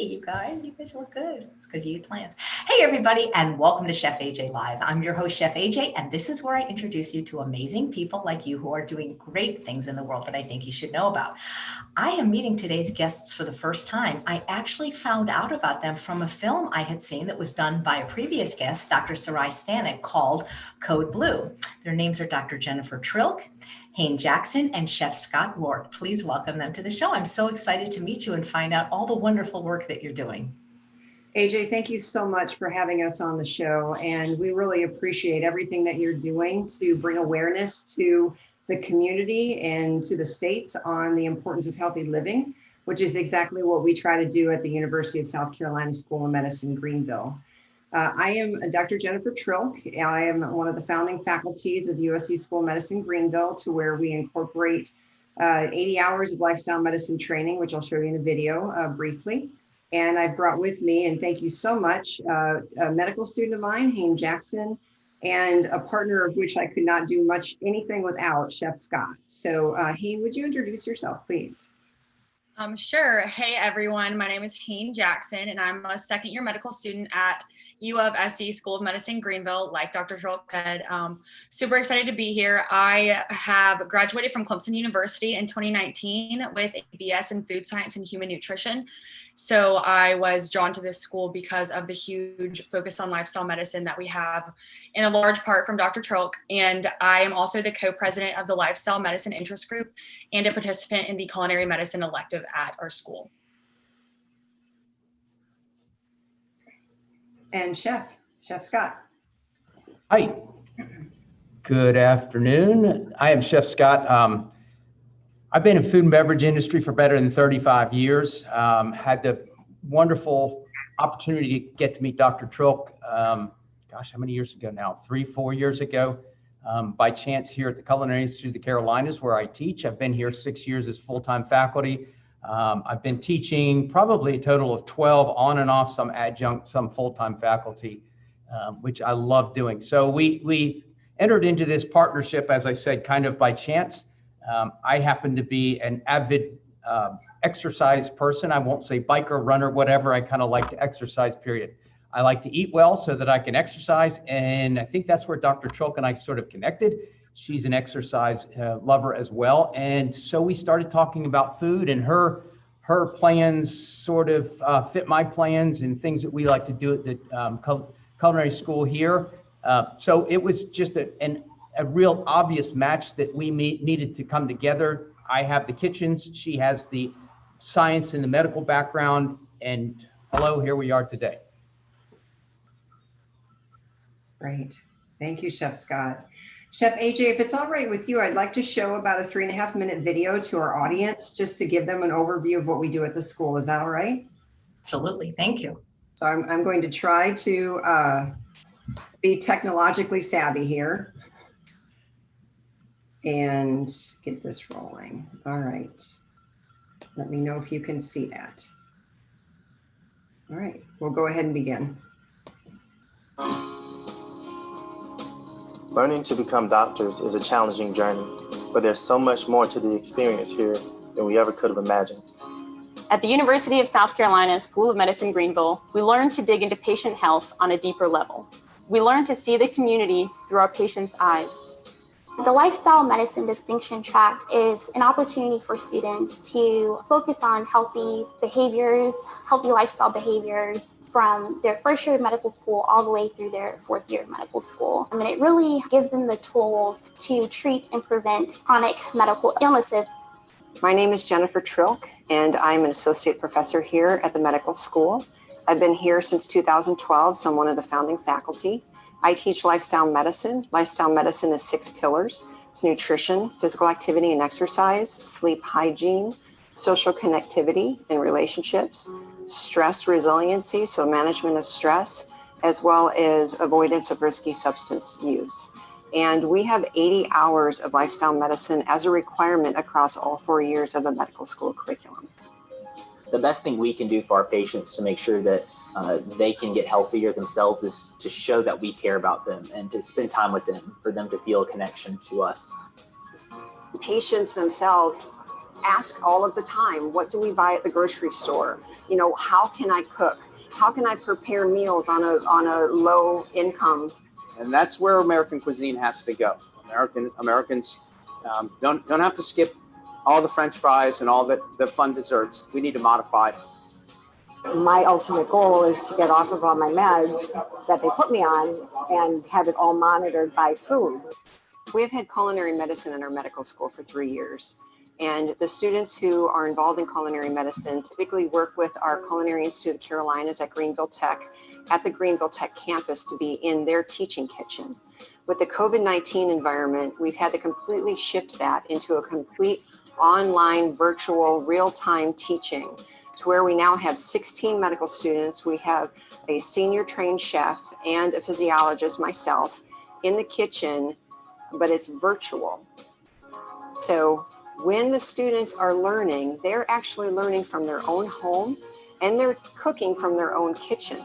You guys look good. It's because you eat plants. Hey, everybody, and welcome to Chef AJ Live. I'm your host, Chef AJ, and this is where I introduce you to amazing people like you who are doing great things in the world that I think you should know about. I am meeting today's guests for the first time. I actually found out about them from a film I had seen that was done by a previous guest, Dr. Sarai Stanek, called Code Blue. Their names are Dr. Jennifer Trilk, Hayne Jackson, and Chef Scott Rourke. Please welcome them to the show. I'm so excited to meet you and find out all the wonderful work that you're doing. AJ, thank you so much for having us on the show. And we really appreciate everything that you're doing to bring awareness to the community and to the states on the importance of healthy living, which is exactly what we try to do at the University of South Carolina School of Medicine Greenville. I am Dr. Jennifer Trilk. I am one of the founding faculties of USC School of Medicine Greenville, to where we incorporate 80 hours of lifestyle medicine training, which I'll show you in a video briefly. And I've brought with me, and thank you so much, a medical student of mine, Hayne Jackson, and a partner of which I could not do anything without, Chef Scott. So Hayne, would you introduce yourself, please? Sure. Hey, everyone. My name is Hayne Jackson, and I'm a second-year medical student at U of SC School of Medicine Greenville, like Dr. Trilk said. Super excited to be here. I have graduated from Clemson University in 2019 with a BS in Food Science and Human Nutrition. So I was drawn to this school because of the huge focus on lifestyle medicine that we have, in a large part from Dr. Trilk. And I am also the co-president of the Lifestyle Medicine Interest Group and a participant in the Culinary Medicine elective at our school. And Chef Scott. Hi, good afternoon. I am Chef Scott. I've been in food and beverage industry for better than 35 years. Had the wonderful opportunity to get to meet Dr. Trilk, gosh, how many years ago now? 3-4 years ago, by chance here at the Culinary Institute of the Carolinas, where I teach. I've been here 6 years as full-time faculty. I've been teaching probably a total of 12 on and off, some adjunct, some full-time faculty, which I love doing. So we entered into this partnership, as I said, kind of by chance. I happen to be an avid exercise person. I won't say biker, runner, whatever. I kind of like to exercise, period. I like to eat well so that I can exercise. And I think that's where Dr. Trilk and I sort of connected. She's an exercise lover as well. And so we started talking about food, and her plans sort of fit my plans and things that we like to do at the culinary school here. So it was just a real obvious match that we needed to come together. I have the kitchens, she has the science and the medical background, and hello, here we are today. Great. Thank you, Chef Scott. Chef AJ, if it's all right with you, I'd like to show about a 3.5-minute video to our audience, just to give them an overview of what we do at the school. Is that all right? Absolutely. Thank you. So I'm going to try to be technologically savvy here and get this rolling. All right. Let me know if you can see that. All right, we'll go ahead and begin. Learning to become doctors is a challenging journey, but there's so much more to the experience here than we ever could have imagined. At the University of South Carolina School of Medicine Greenville, we learn to dig into patient health on a deeper level. We learn to see the community through our patients' eyes. The Lifestyle Medicine Distinction Track is an opportunity for students to focus on healthy behaviors, healthy lifestyle behaviors from their first year of medical school all the way through their 4th year of medical school. And it really gives them the tools to treat and prevent chronic medical illnesses. My name is Jennifer Trilk, and I'm an associate professor here at the medical school. I've been here since 2012, so I'm one of the founding faculty. I teach lifestyle medicine. Lifestyle medicine is 6 pillars. It's nutrition, physical activity and exercise, sleep hygiene, social connectivity and relationships, stress resiliency, so management of stress, as well as avoidance of risky substance use. And we have 80 hours of lifestyle medicine as a requirement across all 4 years of the medical school curriculum. The best thing we can do for our patients to make sure that they can get healthier themselves is to show that we care about them and to spend time with them, for them to feel a connection to us. Patients themselves ask all of the time, what do we buy at the grocery store? You know, how can I cook? How can I prepare meals on a low income? And that's where American cuisine has to go. Americans don't have to skip all the French fries and all the fun desserts. We need to modify. My ultimate goal is to get off of all my meds that they put me on and have it all monitored by food. We've had culinary medicine in our medical school for 3 years. And the students who are involved in culinary medicine typically work with our Culinary Institute of Carolinas at Greenville Tech, at the Greenville Tech campus, to be in their teaching kitchen. With the COVID-19 environment, we've had to completely shift that into a complete online, virtual, real-time teaching, to where we now have 16 medical students. We have a senior trained chef and a physiologist, myself, in the kitchen, but it's virtual. So when the students are learning, they're actually learning from their own home and they're cooking from their own kitchen.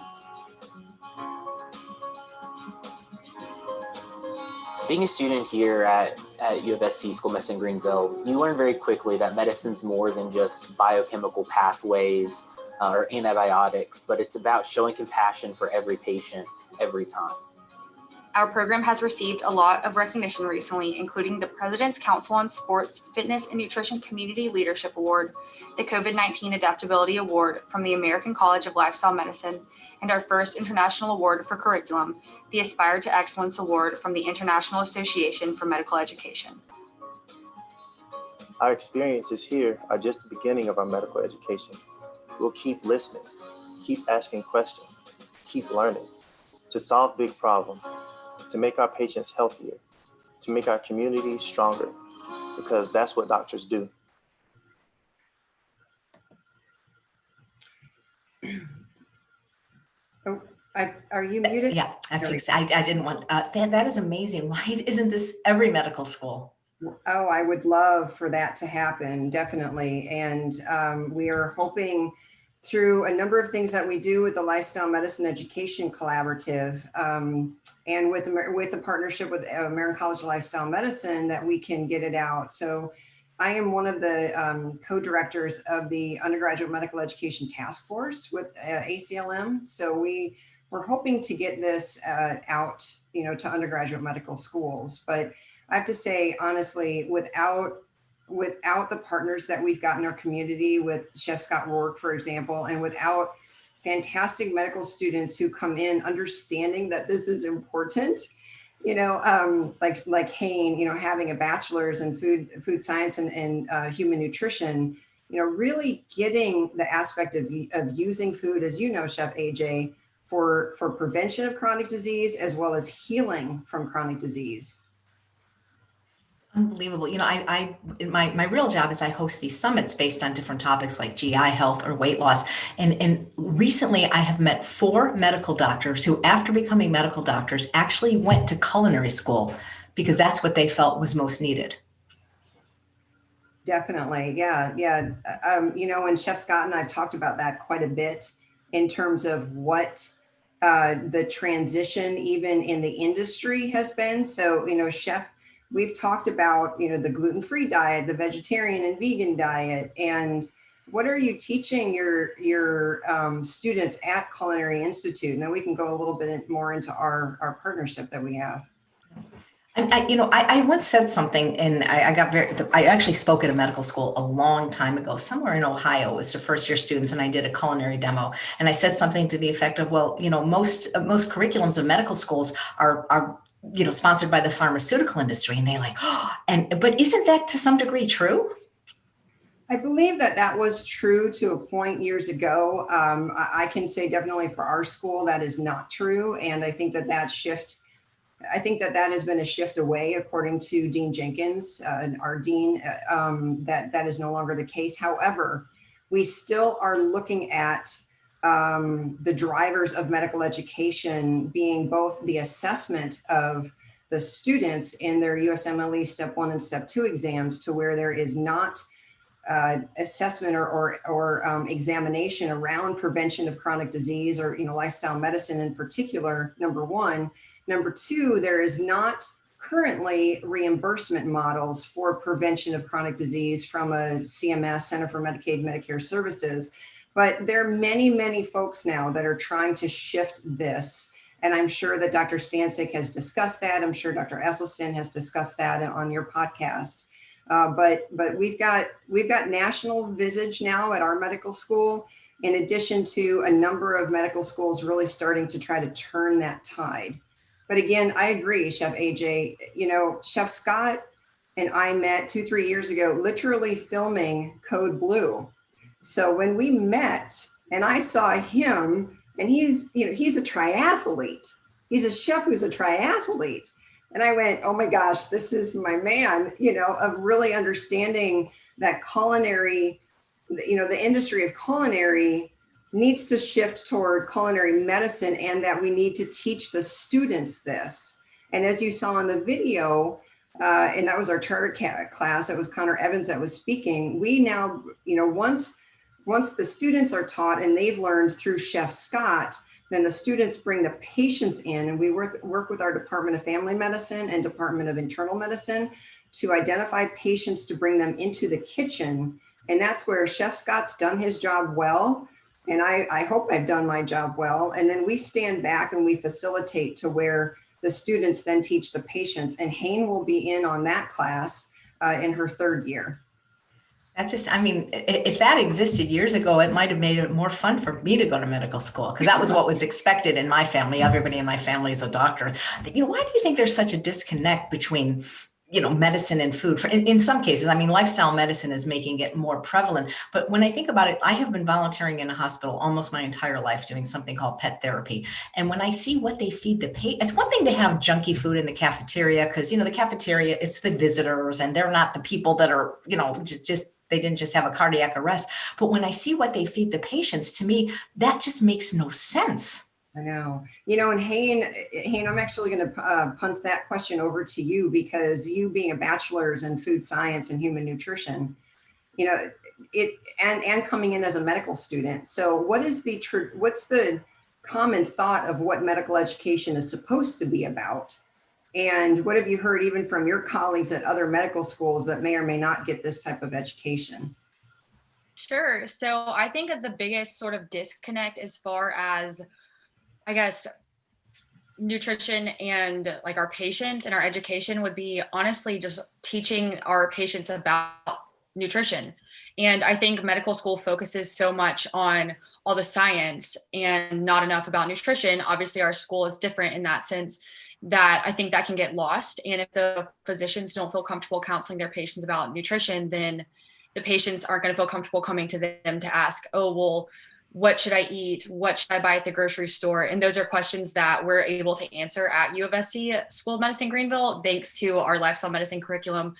Being a student here at U of SC School of Medicine Greenville, you learn very quickly that medicine's more than just biochemical pathways or antibiotics, but it's about showing compassion for every patient every time. Our program has received a lot of recognition recently, including the President's Council on Sports, Fitness, and Nutrition Community Leadership Award, the COVID-19 Adaptability Award from the American College of Lifestyle Medicine, and our first International Award for Curriculum, the Aspire to Excellence Award from the International Association for Medical Education. Our experiences here are just the beginning of our medical education. We'll keep listening, keep asking questions, keep learning to solve big problems, to make our patients healthier, to make our communities stronger, because that's what doctors do. Oh, are you muted? Yeah, I didn't want, that is amazing. Why isn't this every medical school? Oh, I would love for that to happen, definitely. And we are hoping through a number of things that we do with the Lifestyle Medicine Education Collaborative and with the partnership with American College of Lifestyle Medicine, that we can get it out. So I am one of the co-directors of the Undergraduate Medical Education Task Force with ACLM. So we're hoping to get this out, to undergraduate medical schools. But I have to say, honestly, without the partners that we've got in our community with Chef Scott Rourke, for example, and without fantastic medical students who come in understanding that this is important, like Hayne, having a bachelor's in food science and human nutrition, really getting the aspect of using food, as you know, Chef AJ, for prevention of chronic disease as well as healing from chronic disease. Unbelievable. My real job is I host these summits based on different topics like GI health or weight loss. And recently I have met 4 medical doctors who, after becoming medical doctors, actually went to culinary school because that's what they felt was most needed. Definitely. Yeah. And Chef Scott and I've talked about that quite a bit in terms of what the transition even in the industry has been. So, Chef, we've talked about, the gluten-free diet, the vegetarian and vegan diet, and what are you teaching your students at Culinary Institute? And then we can go a little bit more into our partnership that we have. I once said something, and I actually spoke at a medical school a long time ago, somewhere in Ohio. It was for first-year students, and I did a culinary demo. And I said something to the effect of, well, most curriculums of medical schools are sponsored by the pharmaceutical industry, and they but isn't that to some degree true? I believe that was true to a point years ago. I can say definitely for our school that is not true, and I think that has been a shift away, according to Dean Jenkins, our dean, that is no longer the case. However, we still are looking at the drivers of medical education being both the assessment of the students in their USMLE Step 1 and Step 2 exams, to where there is not assessment or examination around prevention of chronic disease or lifestyle medicine in particular, number one. Number two, there is not currently reimbursement models for prevention of chronic disease from a CMS, Center for Medicaid Medicare Services. But there are many, many folks now that are trying to shift this. And I'm sure that Dr. Stancic has discussed that. I'm sure Dr. Esselstyn has discussed that on your podcast. But we've got national visage now at our medical school, in addition to a number of medical schools really starting to try to turn that tide. But again, I agree, Chef AJ. You know, Chef Scott and I met 2-3 years ago, literally filming Code Blue. So when we met, and I saw him, and he's a triathlete. He's a chef who's a triathlete. And I went, oh my gosh, this is my man, of really understanding that culinary, the industry of culinary needs to shift toward culinary medicine, and that we need to teach the students this. And as you saw in the video, and that was our charter class, it was Connor Evans that was speaking. We now, once the students are taught and they've learned through Chef Scott, then the students bring the patients in, and we work with our Department of Family Medicine and Department of Internal Medicine to identify patients to bring them into the kitchen. And that's where Chef Scott's done his job well. And I hope I've done my job well. And then we stand back and we facilitate to where the students then teach the patients. And Hayne will be in on that class in her 3rd year. That's just, I mean, if that existed years ago, it might have made it more fun for me to go to medical school, because that was what was expected in my family. Everybody in my family is a doctor. Why do you think there's such a disconnect between medicine and food? In some cases, I mean, lifestyle medicine is making it more prevalent. But when I think about it, I have been volunteering in a hospital almost my entire life doing something called pet therapy. And when I see what they feed the patient, it's one thing to have junky food in the cafeteria, because, the cafeteria, it's the visitors and they're not the people that are, they didn't just have a cardiac arrest. But when I see what they feed the patients, to me, that just makes no sense. I know. And Hayne, I'm actually going to punt that question over to you, because you being a bachelor's in food science and human nutrition, and coming in as a medical student. So what's the common thought of what medical education is supposed to be about? And what have you heard even from your colleagues at other medical schools that may or may not get this type of education? Sure. So I think the biggest sort of disconnect as far as, I guess, nutrition and like our patients and our education would be honestly just teaching our patients about nutrition. And I think medical school focuses so much on all the science and not enough about nutrition. Obviously, our school is different in that sense, that I think that can get lost. And if the physicians don't feel comfortable counseling their patients about nutrition, then the patients aren't going to feel comfortable coming to them to ask, oh, well, what should I eat? What should I buy at the grocery store? And those are questions that we're able to answer at U of SC School of Medicine Greenville, thanks to our lifestyle medicine curriculum.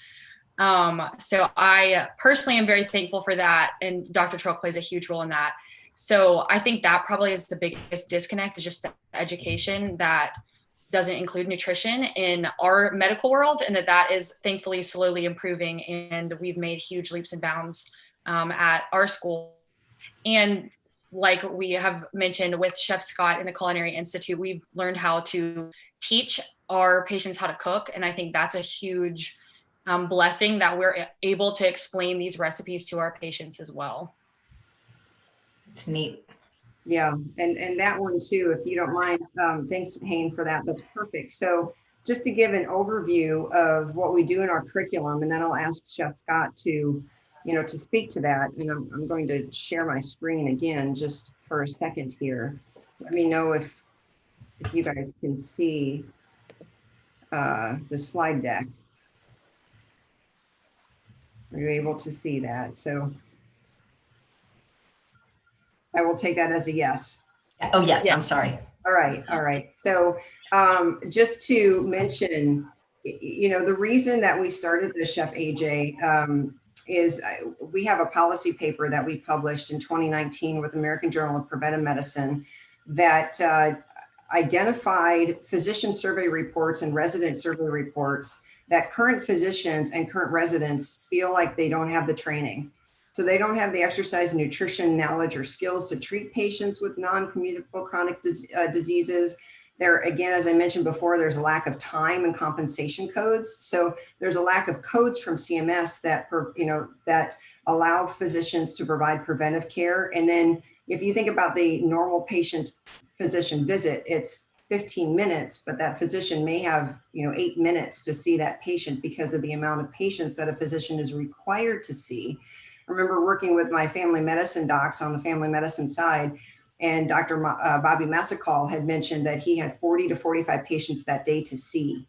So I personally am very thankful for that. And Dr. Trilk plays a huge role in that. So I think that probably is the biggest disconnect, is just the education that doesn't include nutrition in our medical world, and that is thankfully slowly improving. And we've made huge leaps and bounds at our school. And like we have mentioned with Chef Scott in the Culinary Institute, we've learned how to teach our patients how to cook. And I think that's a huge blessing that we're able to explain these recipes to our patients as well. It's neat. Yeah, and that one too, if you don't mind, thanks Hayne for that. That's perfect. So just to give an overview of what we do in our curriculum, and then I'll ask Chef Scott to, to speak to that. And I'm going to share my screen again just for a second here. Let me know if you guys can see the slide deck. Are you able to see that? So I will take that as a yes. Oh, yes, yeah. I'm sorry. All right. So just to mention, the reason that we started this, Chef AJ, is we have a policy paper that we published in 2019 with American Journal of Preventive Medicine that identified physician survey reports and resident survey reports that current physicians and current residents feel like they don't have the training. So they don't have the exercise, nutrition, knowledge, or skills to treat patients with non-communicable chronic diseases. There, again, as I mentioned before, there's a lack of time and compensation codes. So there's a lack of codes from CMS that, that allow physicians to provide preventive care. And then if you think about the normal patient physician visit, it's 15 minutes, but that physician may have, 8 minutes to see that patient because of the amount of patients that a physician is required to see. I remember working with my family medicine docs on the family medicine side, and Dr. Bobby Massacall had mentioned that he had 40 to 45 patients that day to see.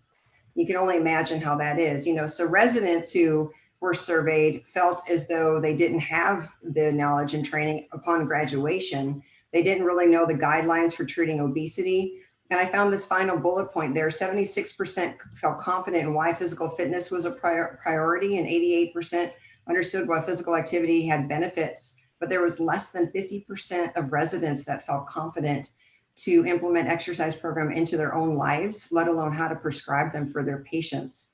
You can only imagine how that is, so residents who were surveyed felt as though they didn't have the knowledge and training upon graduation. They didn't really know the guidelines for treating obesity. And I found this final bullet point there, 76% felt confident in why physical fitness was a priority, and 88% understood why physical activity had benefits. But there was less than 50% of residents that felt confident to implement exercise program into their own lives, let alone how to prescribe them for their patients.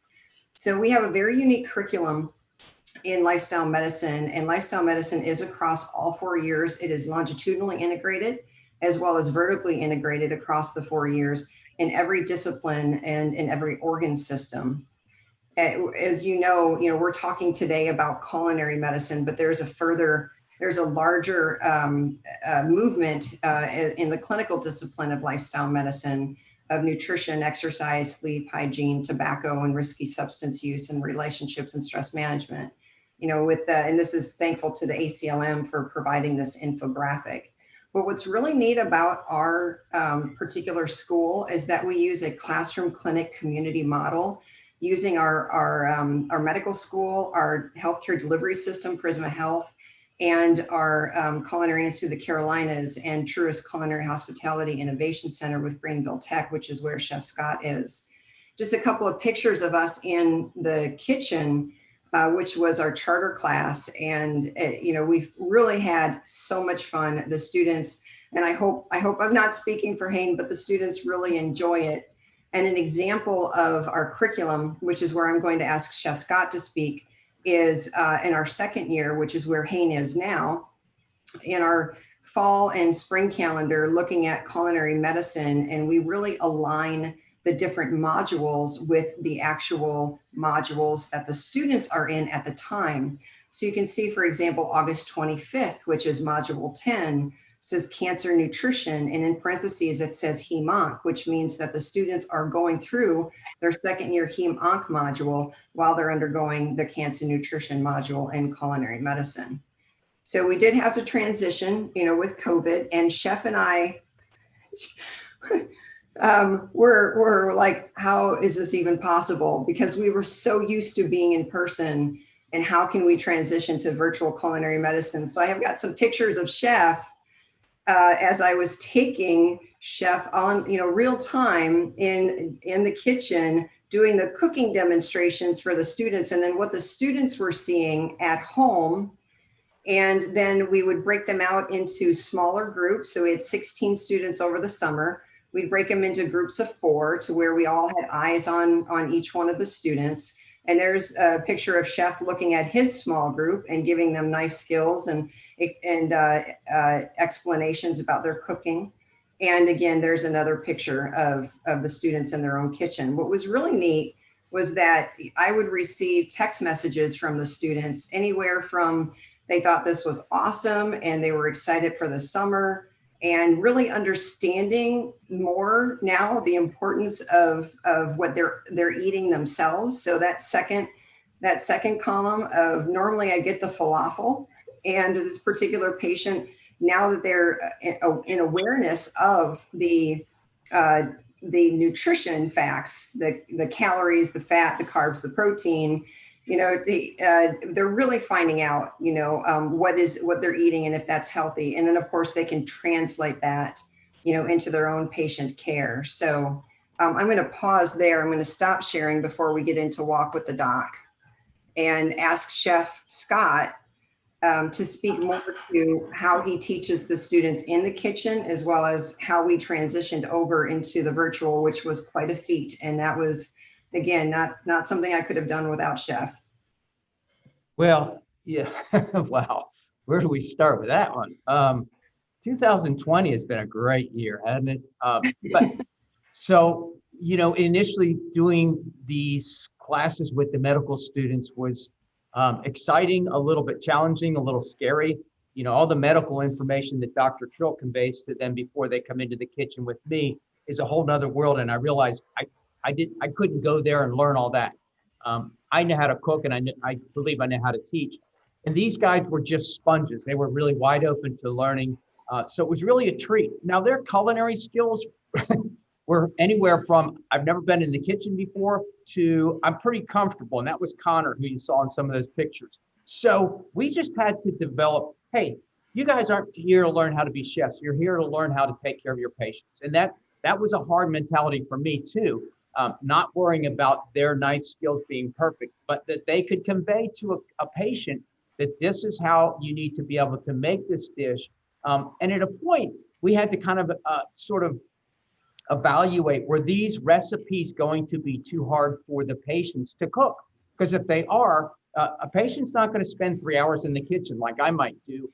So we have a very unique curriculum in lifestyle medicine, and lifestyle medicine is across all 4 years. It is longitudinally integrated as well as vertically integrated across the 4 years in every discipline and in every organ system. As you know, we're talking today about culinary medicine, but there's a larger movement in the clinical discipline of lifestyle medicine, of nutrition, exercise, sleep, hygiene, tobacco, and risky substance use, and relationships and stress management. And this is thankful to the ACLM for providing this infographic. But what's really neat about our particular school is that we use a classroom clinic community model using our medical school, our healthcare delivery system, Prisma Health, and our Culinary Institute of the Carolinas and Truist Culinary Hospitality Innovation Center with Greenville Tech, which is where Chef Scott is. Just a couple of pictures of us in the kitchen, which was our charter class. And, we've really had so much fun. The students, and I hope I'm not speaking for Hayne, but the students really enjoy it. And an example of our curriculum, which is where I'm going to ask Chef Scott to speak, is in our second year, which is where Hayne is now, in our fall and spring calendar, looking at culinary medicine. And we really align the different modules with the actual modules that the students are in at the time. So you can see, for example, August 25th, which is module 10, says cancer nutrition, and in parentheses it says heme-onc, which means that the students are going through their second year heme-onc module while they're undergoing the cancer nutrition module in culinary medicine. So we did have to transition, with COVID, and Chef and I we're like, how is this even possible? Because we were so used to being in person, and how can we transition to virtual culinary medicine? So I have got some pictures of Chef as I was taking Chef on, real time in the kitchen, doing the cooking demonstrations for the students, and then what the students were seeing at home. And then we would break them out into smaller groups. So we had 16 students over the summer. We'd break them into groups of 4 to where we all had eyes on each one of the students. And there's a picture of Chef looking at his small group and giving them knife skills and explanations about their cooking. And again, there's another picture of the students in their own kitchen. What was really neat was that I would receive text messages from the students, anywhere from they thought this was awesome and they were excited for the summer, and really understanding more now the importance of what they're eating themselves. So that second column of, normally I get the falafel, and this particular patient, now that they're in awareness of the nutrition facts, the calories, the fat, the carbs, the protein, they're really finding out, what they're eating and if that's healthy. And then of course they can translate that, into their own patient care. So I'm going to pause there. I'm going to stop sharing before we get into Walk with the Doc, and ask Chef Scott to speak more to how he teaches the students in the kitchen, as well as how we transitioned over into the virtual, which was quite a feat. And that was, again, not something I could have done without Chef. Well, yeah, wow. Where do we start with that one? 2020 has been a great year, hasn't it? But So, initially doing these classes with the medical students was exciting, a little bit challenging, a little scary. All the medical information that Dr. Trilk conveys to them before they come into the kitchen with me is a whole nother world. And I realized I couldn't go there and learn all that. I know how to cook, and I believe I know how to teach. And these guys were just sponges. They were really wide open to learning. So it was really a treat. Now, their culinary skills were anywhere from I've never been in the kitchen before to I'm pretty comfortable. And that was Connor, who you saw in some of those pictures. So we just had to develop, hey, you guys aren't here to learn how to be chefs. You're here to learn how to take care of your patients. And that was a hard mentality for me too. Not worrying about their knife skills being perfect, but that they could convey to a patient that this is how you need to be able to make this dish. And at a point, we had to kind of sort of evaluate, were these recipes going to be too hard for the patients to cook? Because if they are, a patient's not going to spend 3 hours in the kitchen like I might do.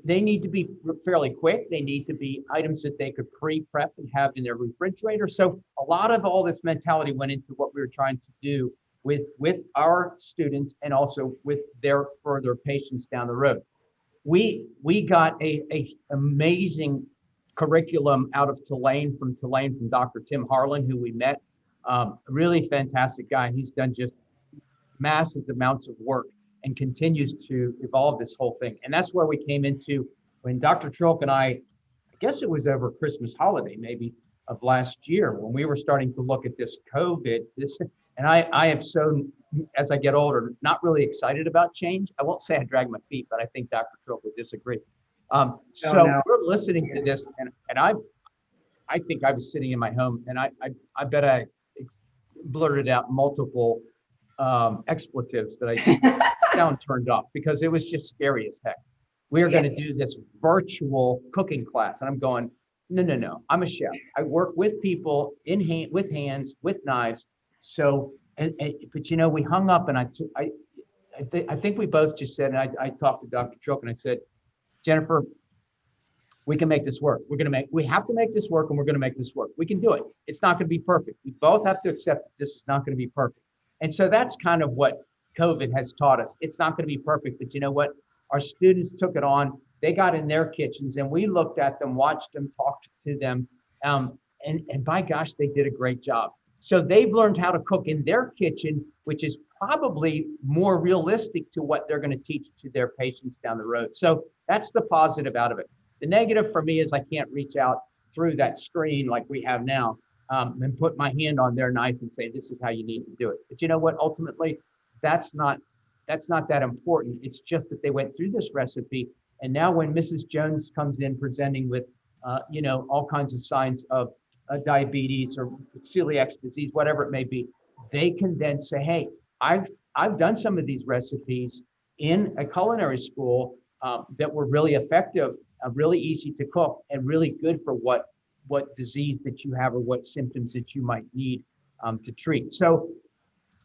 They need to be fairly quick. They need to be items that they could pre-prep and have in their refrigerator. So a lot of all this mentality went into what we were trying to do with our students and also with their further patients down the road. We got a amazing curriculum out of Tulane from Dr. Tim Harlan, who we met. Really fantastic guy. He's done just massive amounts of work and continues to evolve this whole thing. And that's where we came into when Dr. Trilk and I guess it was over Christmas holiday, maybe of last year, when we were starting to look at this COVID, and I have so, as I get older, not really excited about change. I won't say I drag my feet, but I think Dr. Trilk would disagree. So we're listening to this, and I think I was sitting in my home, and I bet I blurted out multiple expletives that I sound turned off because it was just scary as heck. We are going to do this virtual cooking class, and I'm going, no. I'm a chef. I work with people with hands, with knives. So, but we hung up, and I think we both just said, and I talked to Dr. Trilk, and I said, Jennifer, we can make this work. We have to make this work, and we're going to make this work. We can do it. It's not going to be perfect. We both have to accept that this is not going to be perfect. And so that's kind of what COVID has taught us. It's not going to be perfect, but you know what? Our students took it on. They got in their kitchens, and we looked at them, watched them, talked to them, and by gosh, they did a great job. So they've learned how to cook in their kitchen, which is probably more realistic to what they're going to teach to their patients down the road. So that's the positive out of it. The negative for me is I can't reach out through that screen like we have now and put my hand on their knife and say, this is how you need to do it. But you know what? Ultimately, that's not that important. It's just that they went through this recipe. And now when Mrs. Jones comes in presenting with, all kinds of signs of diabetes or celiac disease, whatever it may be, they can then say, hey, I've done some of these recipes in a culinary school that were really effective, really easy to cook, and really good for what disease that you have or what symptoms that you might need to treat. So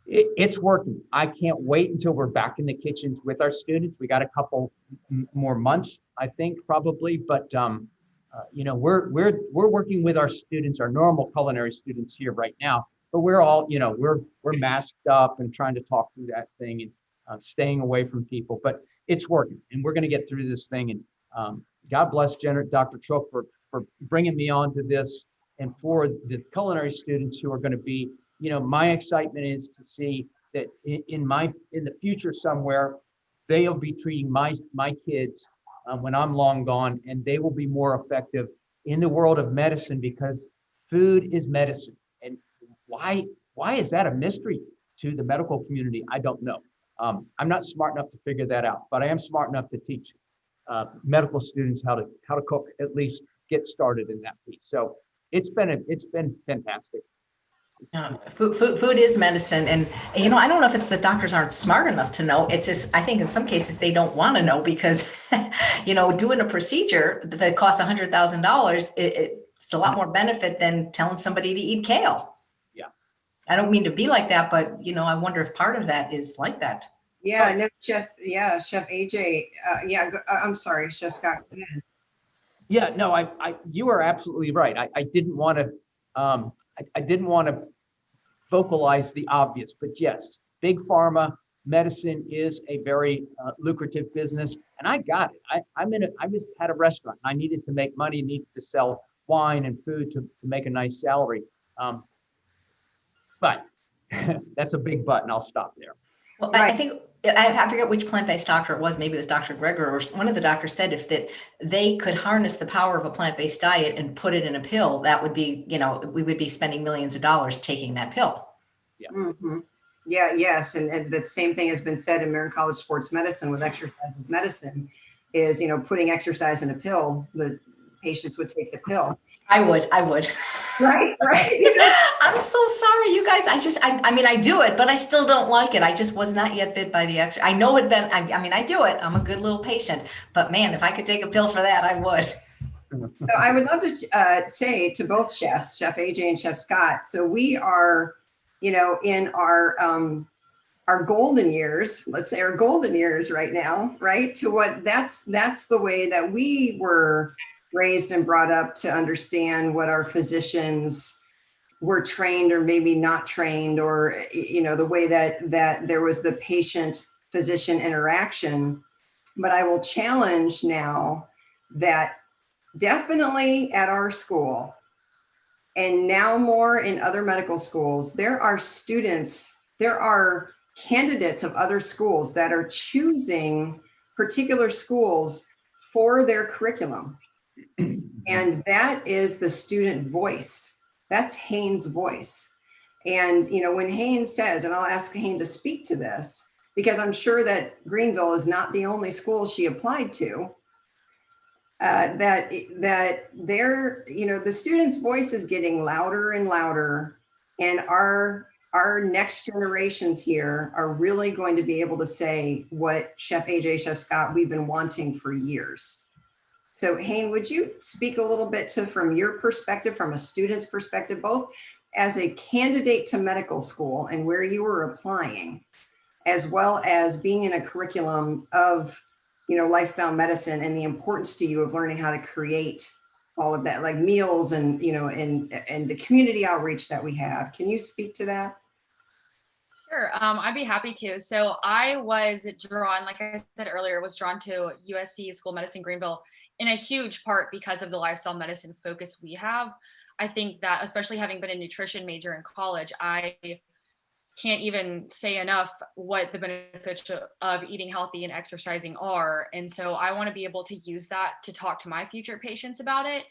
it's working. I can't wait until we're back in the kitchens with our students. We got a couple more months, I think, probably, but we're working with our students, our normal culinary students here right now, but we're all, we're masked up and trying to talk through that thing and staying away from people, but it's working, and we're going to get through this thing. And God bless Dr. Trilk for bringing me on to this, and for the culinary students who are going to be, my excitement is to see that in the future somewhere, they'll be treating my kids when I'm long gone, and they will be more effective in the world of medicine, because food is medicine. And why is that a mystery to the medical community? I don't know. I'm not smart enough to figure that out, but I am smart enough to teach medical students how to cook, at least get started in that piece. So it's been fantastic. Food is medicine, and I don't know if it's the doctors aren't smart enough to know. It's just, I think in some cases they don't want to know, because doing a procedure that costs $100,000, it's a lot more benefit than telling somebody to eat kale. Yeah, I don't mean to be like that, but I wonder if part of that is like that. Yeah, no, Chef AJ. I'm sorry, Chef Scott. Go ahead. Yeah, no, you are absolutely right. I didn't want to I didn't want to vocalize the obvious, but yes, big pharma medicine is a very lucrative business, and I got it. I just had a restaurant. I needed to make money, needed to sell wine and food to make a nice salary. But that's a big but, and I'll stop there. Well, Right. I think, I forget which plant-based doctor it was, maybe it was Dr. Greger, or one of the doctors said if that they could harness the power of a plant-based diet and put it in a pill, that would be, we would be spending millions of dollars taking that pill. Yeah. Mm-hmm. Yeah, yes. And the same thing has been said in American College of Sports Medicine with exercise as medicine is, putting exercise in a pill, the patients would take the pill. I would. Right. I'm so sorry, you guys. I mean, I do it, but I still don't like it. I just was not yet bit by the extra. I know it, I do it. I'm a good little patient, but man, if I could take a pill for that, I would. So I would love to say to both chefs, Chef AJ and Chef Scott. So we are, in our golden years, let's say our golden years right now, right? To what that's the way that we were raised and brought up to understand what our physicians were trained or maybe not trained, or, the way that there was the patient physician interaction. But I will challenge now that definitely at our school, and now more in other medical schools, there are candidates of other schools that are choosing particular schools for their curriculum. And that is the student voice. That's Haynes' voice. And, when Haynes says, and I'll ask Haynes to speak to this, because I'm sure that Greenville is not the only school she applied to, that the student's voice is getting louder and louder, and our next generations here are really going to be able to say what Chef AJ, Chef Scott, we've been wanting for years. So Haynes, would you speak a little bit from your perspective, from a student's perspective, both as a candidate to medical school and where you were applying, as well as being in a curriculum of lifestyle medicine and the importance to you of learning how to create all of that, like meals and, and the community outreach that we have. Can you speak to that? Sure, I'd be happy to. So I was drawn, like I said earlier, was drawn to USC School of Medicine Greenville in a huge part because of the lifestyle medicine focus we have. I think that, especially having been a nutrition major in college, I can't even say enough what the benefits of eating healthy and exercising are. And so I want to be able to use that to talk to my future patients about it.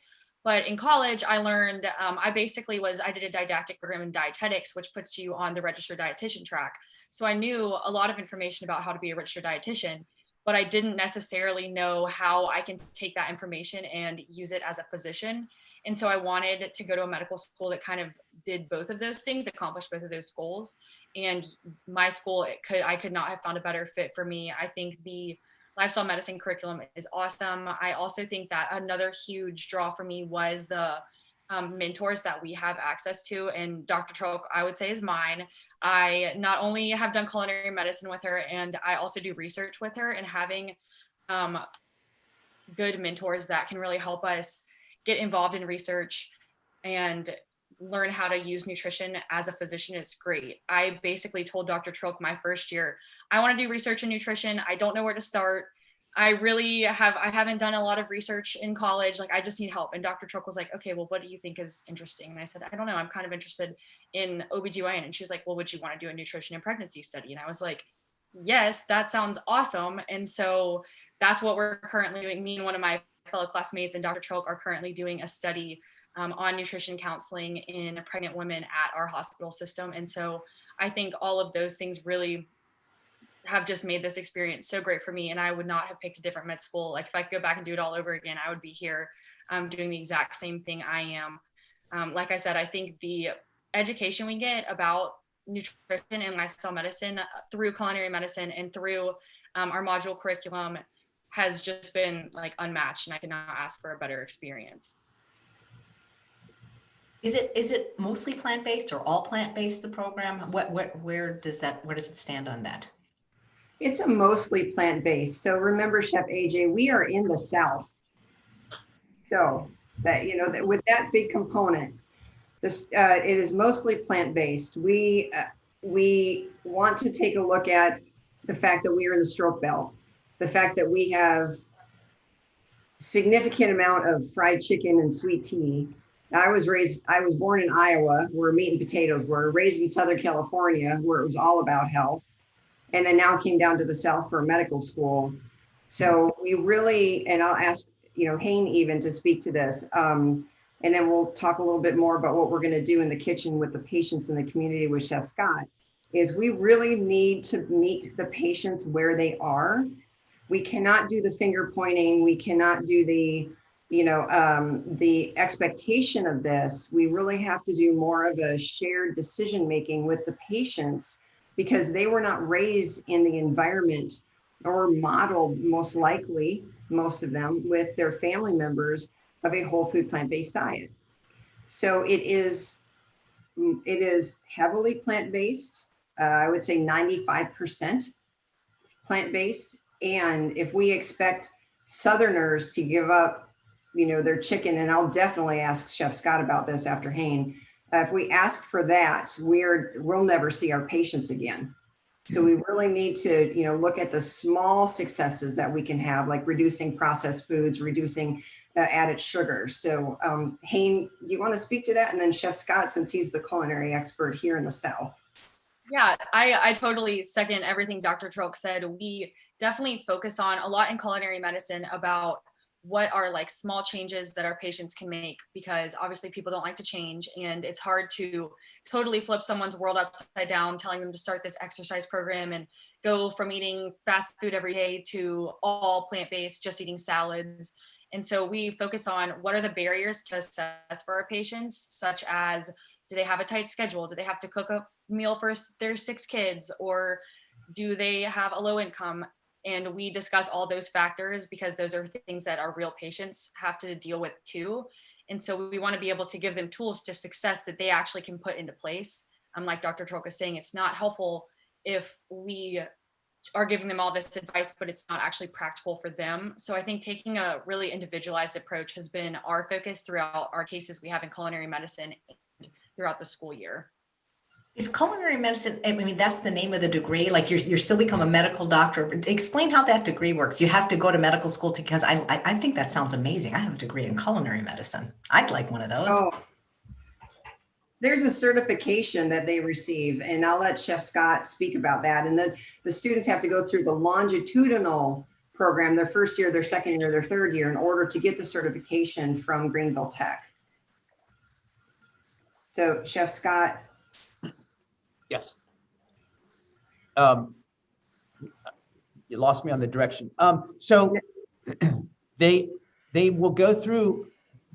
But in college, I learned, I did a didactic program in dietetics, which puts you on the registered dietitian track. So I knew a lot of information about how to be a registered dietitian, but I didn't necessarily know how I can take that information and use it as a physician. And so I wanted to go to a medical school that kind of did both of those things, accomplished both of those goals. And my school, I could not have found a better fit for me. I think the lifestyle medicine curriculum is awesome. I also think that another huge draw for me was the mentors that we have access to. And Dr. Trilk, I would say, is mine. I not only have done culinary medicine with her, and I also do research with her, and having good mentors that can really help us get involved in research and learn how to use nutrition as a physician is great. I basically told Dr. Trilk my first year, I want to do research in nutrition. I don't know where to start. I haven't done a lot of research in college. Like, I just need help. And Dr. Trilk was like, okay, well, what do you think is interesting? And I said, I don't know. I'm kind of interested in OBGYN. And she's like, well, would you want to do a nutrition and pregnancy study? And I was like, yes, that sounds awesome. And so that's what we're currently doing. Me and one of my fellow classmates and Dr. Trilk are currently doing a study on nutrition counseling in pregnant women at our hospital system. And so I think all of those things really have just made this experience so great for me. And I would not have picked a different med school. Like, if I could go back and do it all over again, I would be here doing the exact same thing I am. Like I said, I think the education we get about nutrition and lifestyle medicine through culinary medicine and through our module curriculum has just been like unmatched, and I could not ask for a better experience. Is it mostly plant-based or all plant-based, the program? Where does it stand on that? It's a mostly plant-based. So remember, Chef AJ, we are in the South. So that, with that big component. This it is mostly plant-based. We want to take a look at the fact that we are in the stroke belt, the fact that we have significant amount of fried chicken and sweet tea. I was born in Iowa, where meat and potatoes were, raised in Southern California, where it was all about health, and then now came down to the South for medical school. So we really, and I'll ask, Hayne even to speak to this. And then we'll talk a little bit more about what we're going to do in the kitchen with the patients in the community with Chef Scott, is we really need to meet the patients where they are. We cannot do the finger pointing. We cannot do the expectation of this. We really have to do more of a shared decision-making with the patients, because they were not raised in the environment or modeled, most likely, most of them, with their family members of a whole food plant-based diet. So it is heavily plant-based. I would say 95% plant-based. And if we expect Southerners to give up, their chicken, and I'll definitely ask Chef Scott about this after Hayne, if we ask for that, we'll never see our patients again. So we really need to, look at the small successes that we can have, like reducing processed foods, reducing added sugar. So Hayne, do you want to speak to that? And then Chef Scott, since he's the culinary expert here in the South. Yeah, I totally second everything Dr. Trilk said. We definitely focus on a lot in culinary medicine about what are like small changes that our patients can make, because obviously people don't like to change, and it's hard to totally flip someone's world upside down, telling them to start this exercise program and go from eating fast food every day to all plant-based, just eating salads. And so we focus on what are the barriers to success for our patients, such as, do they have a tight schedule? Do they have to cook a meal for their 6 kids? Or do they have a low income? And we discuss all those factors, because those are things that our real patients have to deal with too. And so we want to be able to give them tools to success that they actually can put into place. Like Dr. Trilk is saying, it's not helpful if we are giving them all this advice, but it's not actually practical for them. So I think taking a really individualized approach has been our focus throughout our cases we have in culinary medicine throughout the school year. Is culinary medicine, I mean, that's the name of the degree, like you're still become a medical doctor. Explain how that degree works. You have to go to medical school because I think that sounds amazing. I have a degree in culinary medicine. I'd like one of those. Oh, there's a certification that they receive, and I'll let Chef Scott speak about that. And the students have to go through the longitudinal program, their first year, their second year, their third year, in order to get the certification from Greenville Tech. So Chef Scott. Yes. You lost me on the direction. So they will go through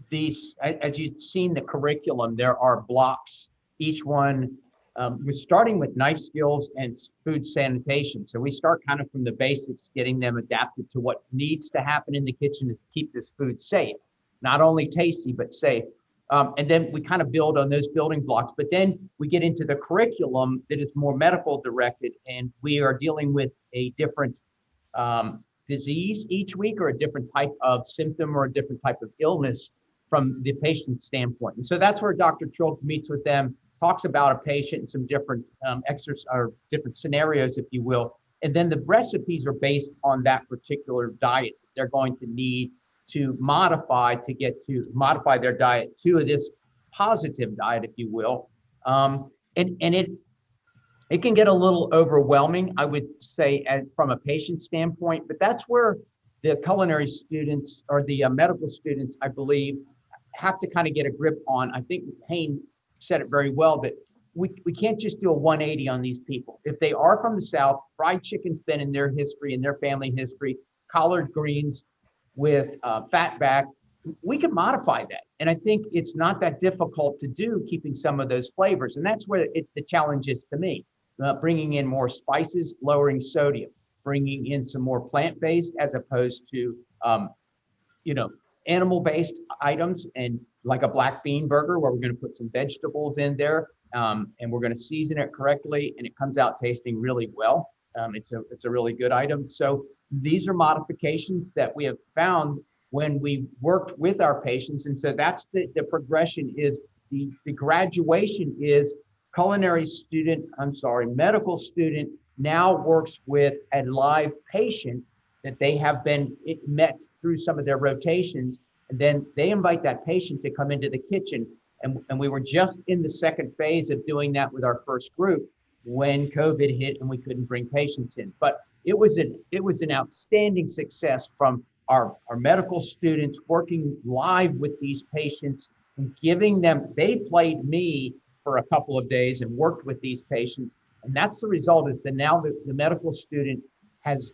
these, as you've seen the curriculum, there are blocks, each one, we're starting with knife skills and food sanitation. So we start kind of from the basics, getting them adapted to what needs to happen in the kitchen to keep this food safe, not only tasty, but safe. And then we kind of build on those building blocks, but then we get into the curriculum that is more medical directed, and we are dealing with a different disease each week, or a different type of symptom, or a different type of illness from the patient's standpoint. And so that's where Dr. Trilk meets with them, talks about a patient and some different exercise or different scenarios, if you will. And then the recipes are based on that particular diet they're going to need to modify their diet to this positive diet, if you will. And it can get a little overwhelming, I would say, from a patient standpoint, but that's where the culinary students, or the medical students, I believe, have to kind of get a grip on. I think Hayne said it very well, that we can't just do a 180 on these people. If they are from the South, fried chicken's been in their history, in their family history, collard greens with fat back, we can modify that. And I think it's not that difficult to do, keeping some of those flavors. And that's where the challenge is to me, bringing in more spices, lowering sodium, bringing in some more plant-based as opposed to, animal-based items, and like a black bean burger where we're going to put some vegetables in there, and we're going to season it correctly, and it comes out tasting really well. It's a really good item. So these are modifications that we have found when we worked with our patients. And so that's the progression, is the graduation is medical student now works with a live patient that they have been met through some of their rotations. And then they invite that patient to come into the kitchen. And we were just in the second phase of doing that with our first group when COVID hit and we couldn't bring patients in. But it was an outstanding success from our medical students working live with these patients and giving them, they played me for a couple of days and worked with these patients. And that's the result, is that now the medical student has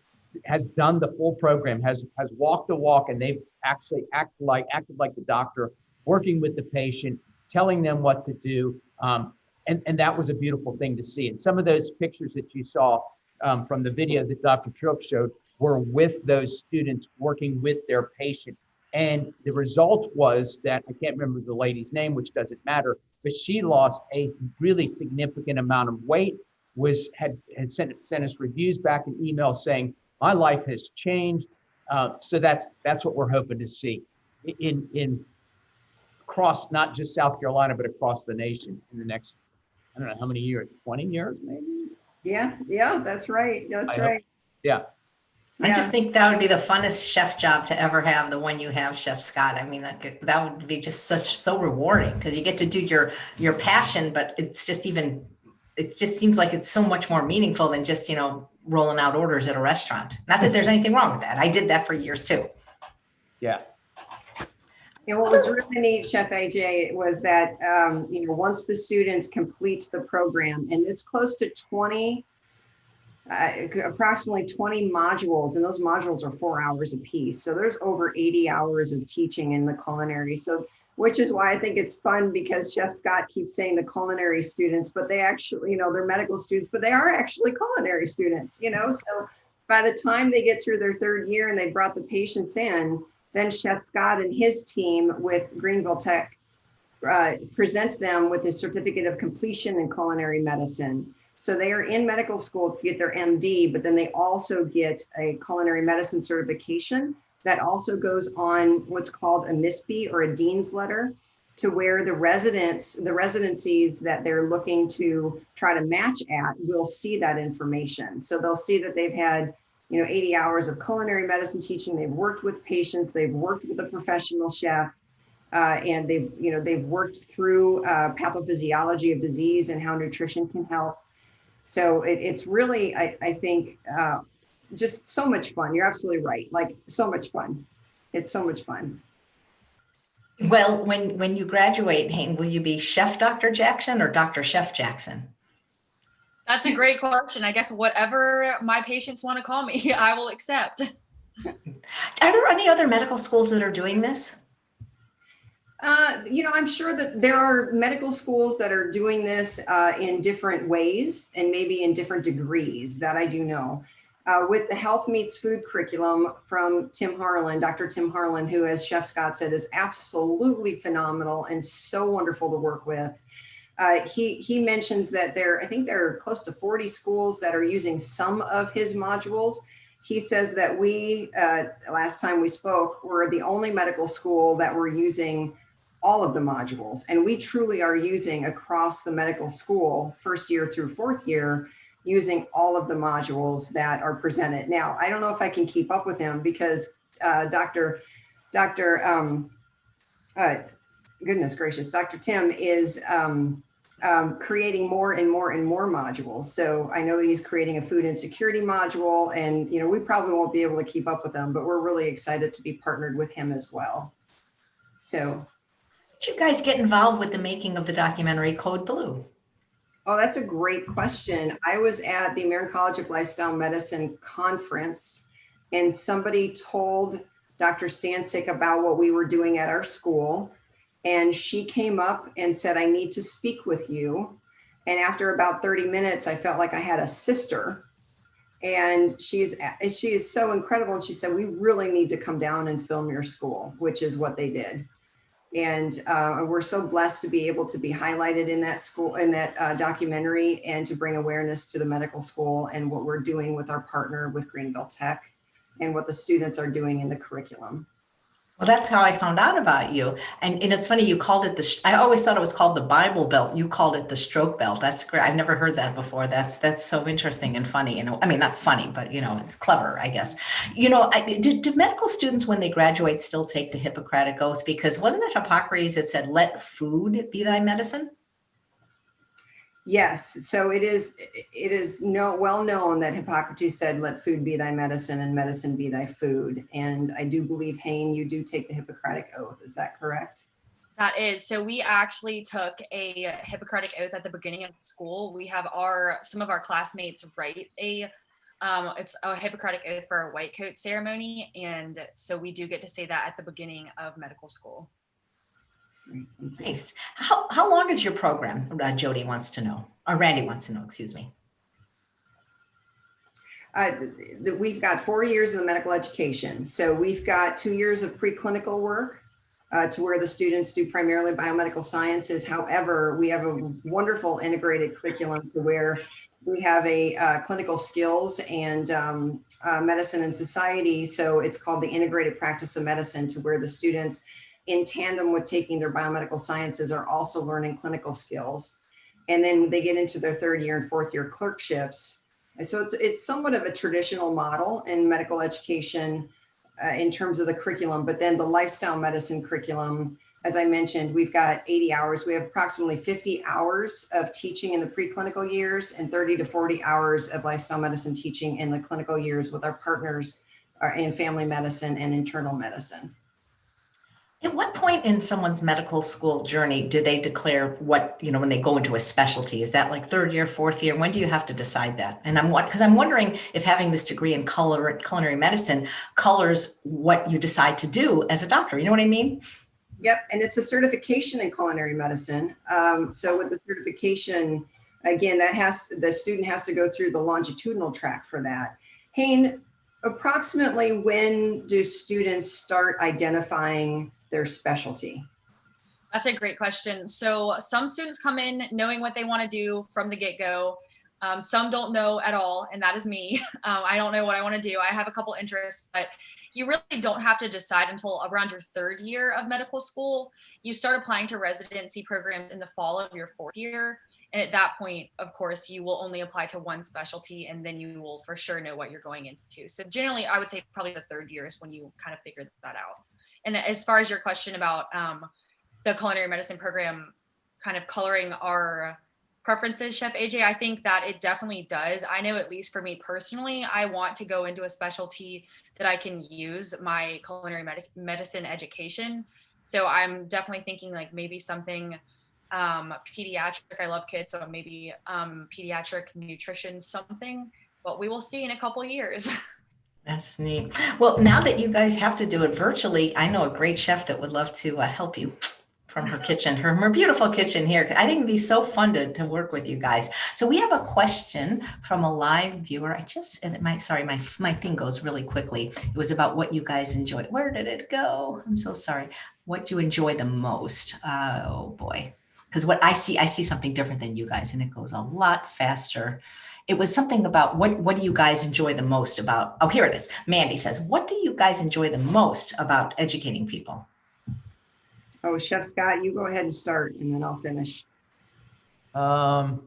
done the full program, has walked the walk, and they've actually acted like the doctor, working with the patient, telling them what to do. And that was a beautiful thing to see. And some of those pictures that you saw from the video that Dr. Trilk showed were with those students working with their patient. And the result was that, I can't remember the lady's name, which doesn't matter, but she lost a really significant amount of weight, had sent us reviews back in email saying, my life has changed. So that's what we're hoping to see in across not just South Carolina, but across the nation in the next, I don't know how many years, 20 years maybe? Yeah, that's right. That's right. Yeah. I just think that would be the funnest chef job to ever have, the one you have, Chef Scott. I mean, that would be just so rewarding, because you get to do your passion, but it just seems like it's so much more meaningful than just, rolling out orders at a restaurant. Not that there's anything wrong with that. I did that for years too. Yeah. And what was really neat, Chef AJ, was that, once the students complete the program, and it's close to approximately 20 modules, and those modules are 4 hours a piece. So there's over 80 hours of teaching in the culinary. So, which is why I think it's fun, because Chef Scott keeps saying the culinary students, but they actually, they're medical students, but they are actually culinary students, So by the time they get through their third year and they brought the patients in, then Chef Scott and his team with Greenville Tech present them with a certificate of completion in culinary medicine. So they are in medical school to get their MD, but then they also get a culinary medicine certification that also goes on what's called a MISP, or a dean's letter, to where the residencies that they're looking to try to match at will see that information. So they'll see that they've had 80 hours of culinary medicine teaching. They've worked with patients. They've worked with a professional chef, and they've worked through pathophysiology of disease and how nutrition can help. So it's really, I think, just so much fun. You're absolutely right. Like, so much fun. It's so much fun. Well, when you graduate, Hayne, will you be Chef Dr. Jackson or Dr. Chef Jackson? That's a great question. I guess whatever my patients want to call me, I will accept. Are there any other medical schools that are doing this? I'm sure that there are medical schools that are doing this in different ways, and maybe in different degrees, that I do know. With the Health Meets Food curriculum from Tim Harlan, Dr. Tim Harlan, who, as Chef Scott said, is absolutely phenomenal and so wonderful to work with. He mentions that I think there are close to 40 schools that are using some of his modules. He says that we, last time we spoke, were the only medical school that were using all of the modules. And we truly are using across the medical school, first year through fourth year, using all of the modules that are presented. Now, I don't know if I can keep up with him, because Dr. Goodness gracious, Dr. Tim is creating more and more and more modules. So I know he's creating a food insecurity module, and we probably won't be able to keep up with them, but we're really excited to be partnered with him as well. So, did you guys get involved with the making of the documentary Code Blue? Oh, that's a great question. I was at the American College of Lifestyle Medicine conference, and somebody told Dr. Stancic about what we were doing at our school. And she came up and said, I need to speak with you. And after about 30 minutes, I felt like I had a sister. And she is so incredible. And she said, we really need to come down and film your school, which is what they did. And we're so blessed to be able to be highlighted in that school, in that documentary, and to bring awareness to the medical school and what we're doing with our partner with Greenville Tech and what the students are doing in the curriculum. Well, that's how I found out about you. And it's funny, you called it I always thought it was called the Bible Belt. You called it the stroke belt. That's great. I've never heard that before. That's so interesting and funny. I mean, not funny, but it's clever, I guess. Do medical students, when they graduate, still take the Hippocratic Oath? Because wasn't it Hippocrates that said, "Let food be thy medicine"? Yes, so it is well known that Hippocrates said, "Let food be thy medicine and medicine be thy food." And I do believe, Hayne, you do take the Hippocratic Oath. Is that correct? That is. So we actually took a Hippocratic Oath at the beginning of school. We have some of our classmates write it's a Hippocratic Oath for a white coat ceremony. And so we do get to say that at the beginning of medical school. Nice. How long is your program? Jody wants to know, or Randy wants to know, excuse me. We've got 4 years of the medical education. So we've got 2 years of preclinical work to where the students do primarily biomedical sciences. However, we have a wonderful integrated curriculum to where we have a clinical skills and medicine and society. So it's called the integrated practice of medicine, to where the students, in tandem with taking their biomedical sciences, are also learning clinical skills. And then they get into their 3rd year and 4th year clerkships. And so it's somewhat of a traditional model in medical education in terms of the curriculum, but then the lifestyle medicine curriculum, as I mentioned, we've got 80 hours. We have approximately 50 hours of teaching in the preclinical years and 30 to 40 hours of lifestyle medicine teaching in the clinical years with our partners in family medicine and internal medicine. At what point in someone's medical school journey do they declare what, when they go into a specialty? Is that like 3rd year, 4th year? When do you have to decide that? And because I'm wondering if having this degree in culinary medicine colors what you decide to do as a doctor. You know what I mean? Yep, and it's a certification in culinary medicine. So with the certification, again, the student has to go through the longitudinal track for that. Hayne, approximately when do students start identifying their specialty? That's a great question. So some students come in knowing what they want to do from the get-go. Some don't know at all, and that is me. I don't know what I want to do. I have a couple interests, but you really don't have to decide until around your 3rd year of medical school. You start applying to residency programs in the fall of your 4th year. And at that point, of course, you will only apply to one specialty, and then you will for sure know what you're going into. So generally, I would say probably the 3rd year is when you kind of figure that out. And as far as your question about the culinary medicine program kind of coloring our preferences, Chef AJ, I think that it definitely does. I know, at least for me personally, I want to go into a specialty that I can use my culinary medicine education. So I'm definitely thinking like maybe something pediatric. I love kids, so maybe pediatric nutrition something, but we will see in a couple years. That's neat. Well, now that you guys have to do it virtually, I know a great chef that would love to help you from her kitchen, her beautiful kitchen here. I think it'd be so fun to work with you guys. So we have a question from a live viewer. My thing goes really quickly. It was about what you guys enjoyed. Where did it go? I'm so sorry. What do you enjoy the most? Oh boy. Because what I see something different than you guys, and it goes a lot faster. It was something about what do you guys enjoy the most about, oh, here it is. Mandy says, what do you guys enjoy the most about educating people? Oh, Chef Scott, you go ahead and start, and then I'll finish. I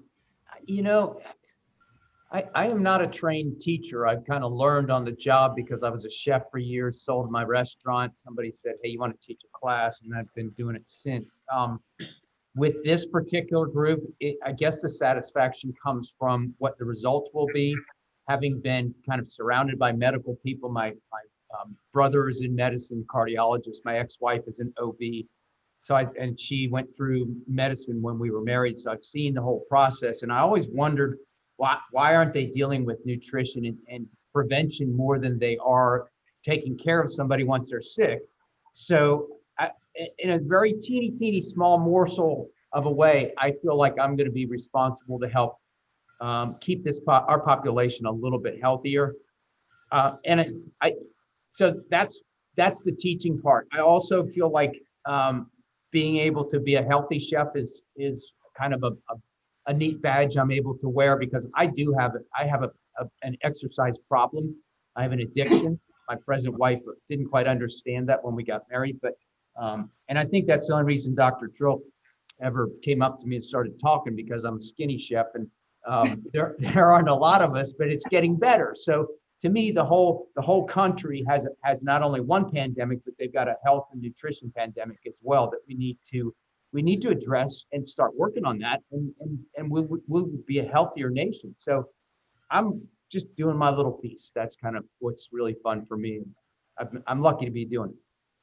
am not a trained teacher. I've kind of learned on the job because I was a chef for years, sold my restaurant. Somebody said, hey, you want to teach a class? And I've been doing it since. With this particular group, I guess the satisfaction comes from what the results will be. Having been kind of surrounded by medical people, my brother is in medicine, cardiologist. My ex-wife is an OB. And she went through medicine when we were married. So I've seen the whole process. And I always wondered, why aren't they dealing with nutrition and prevention more than they are taking care of somebody once they're sick? So in a very teeny small morsel of a way, I feel like I'm going to be responsible to help keep our population a little bit healthier. So that's the teaching part. I also feel like being able to be a healthy chef is kind of a neat badge I'm able to wear, because I have an exercise problem. I have an addiction. my present wife didn't quite understand that when we got married, but and I think that's the only reason Dr. Trilk ever came up to me and started talking, because I'm a skinny chef, and there aren't a lot of us, but it's getting better. So to me, the whole country has not only one pandemic, but they've got a health and nutrition pandemic as well that we need to address and start working on that, and we'll be a healthier nation. So I'm just doing my little piece. That's kind of what's really fun for me. I'm lucky to be doing it.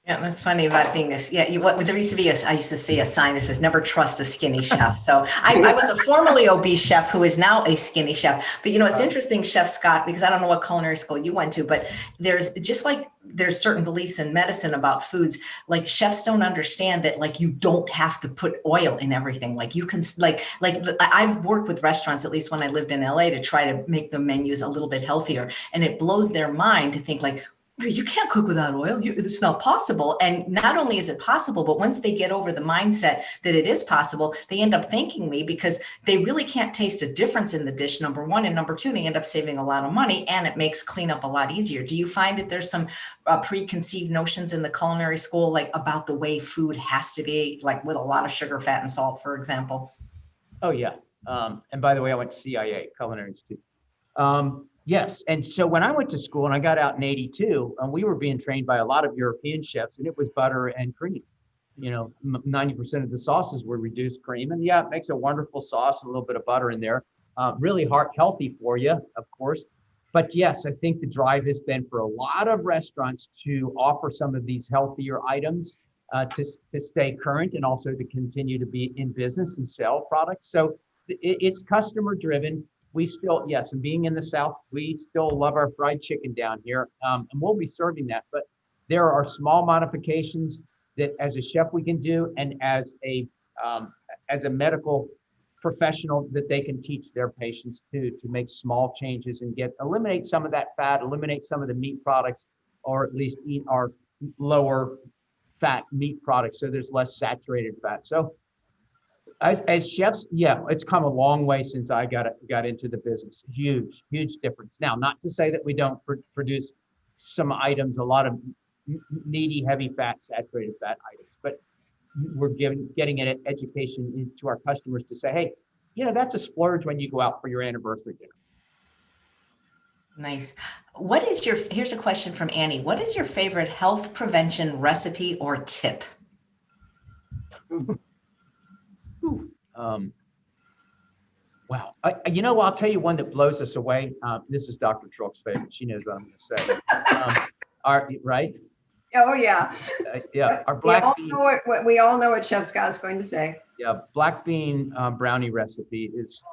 Yeah, that's funny about being this. Yeah, there used to be I used to see a sign that says "Never trust a skinny chef." So I was a formerly obese chef who is now a skinny chef. But it's interesting, Chef Scott, because I don't know what culinary school you went to, but there's certain beliefs in medicine about foods. Like chefs don't understand that, like, you don't have to put oil in everything. Like you can, I've worked with restaurants, at least when I lived in LA, to try to make the menus a little bit healthier, and it blows their mind to think like, you can't cook without oil. It's not possible. And not only is it possible, but once they get over the mindset that it is possible, they end up thanking me, because they really can't taste a difference in the dish, number one. And number two, they end up saving a lot of money, and it makes cleanup a lot easier. Do you find that there's some preconceived notions in the culinary school, like about the way food has to be, like with a lot of sugar, fat, and salt, for example? Oh, yeah. And by the way, I went to CIA, Culinary Institute. Yes. And so when I went to school and I got out in 82, we were being trained by a lot of European chefs, and it was butter and cream. 90% of the sauces were reduced cream. And yeah, it makes a wonderful sauce, a little bit of butter in there. Really healthy for you, of course. But yes, I think the drive has been for a lot of restaurants to offer some of these healthier items to stay current, and also to continue to be in business and sell products. So it's customer driven. We still, yes, and being in the South, we still love our fried chicken down here, and we'll be serving that. But there are small modifications that, as a chef, we can do, and as a medical professional, that they can teach their patients to make small changes and eliminate some of that fat, eliminate some of the meat products, or at least eat our lower fat meat products, so there's less saturated fat. So as chefs, yeah, it's come a long way since I got into the business. Huge difference. Now, not to say that we don't produce some items, a lot of meaty, heavy fat, saturated fat items, but we're getting an education into our customers to say, hey, that's a splurge when you go out for your anniversary dinner. Nice. Here's a question from Annie. What is your favorite health prevention recipe or tip? Wow. I'll tell you one that blows us away. This is Dr. Trilk's favorite. She knows what I'm going to say. Right? Oh, yeah. Yeah. Our black bean. We all know what Chef Scott's going to say. Yeah. Black bean brownie recipe is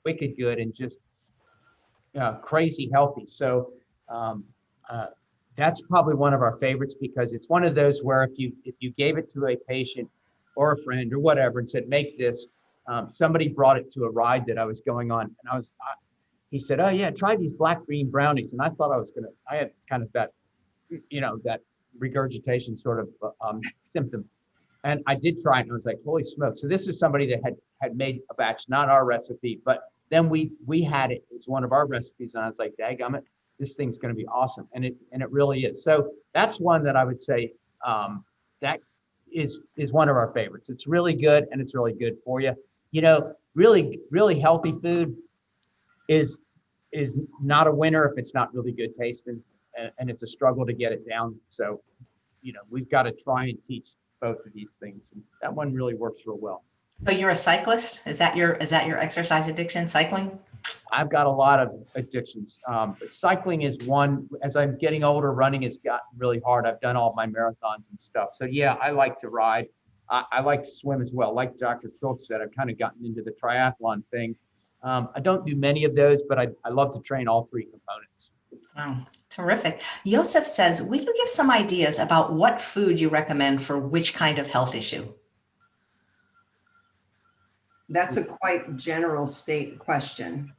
wicked good and just crazy healthy. So that's probably one of our favorites, because it's one of those where if you gave it to a patient or a friend or whatever and said, make this, somebody brought it to a ride that I was going on, and he said, oh yeah, try these black bean brownies. And I thought I had kind of that, that regurgitation sort of symptom. And I did try it, and I was like, holy smoke. So this is somebody that had made a batch, not our recipe, but then we had it as one of our recipes, and I was like, daggum, this thing's going to be awesome. And it really is. So that's one that I would say that is one of our favorites. It's really good, and it's really good for you. Really, really healthy food is not a winner if it's not really good tasting, and it's a struggle to get it down. So, we've got to try and teach both of these things, and that one really works real well. So you're a cyclist? Is that your exercise addiction, cycling? I've got a lot of addictions, but cycling is one. As I'm getting older, running has gotten really hard. I've done all my marathons and stuff. So yeah, I like to ride. I like to swim as well. Like Dr. Trilk said, I've kind of gotten into the triathlon thing. I don't do many of those, but I love to train all three components. Wow, terrific. Yosef says, will you give some ideas about what food you recommend for which kind of health issue? That's a quite general state question.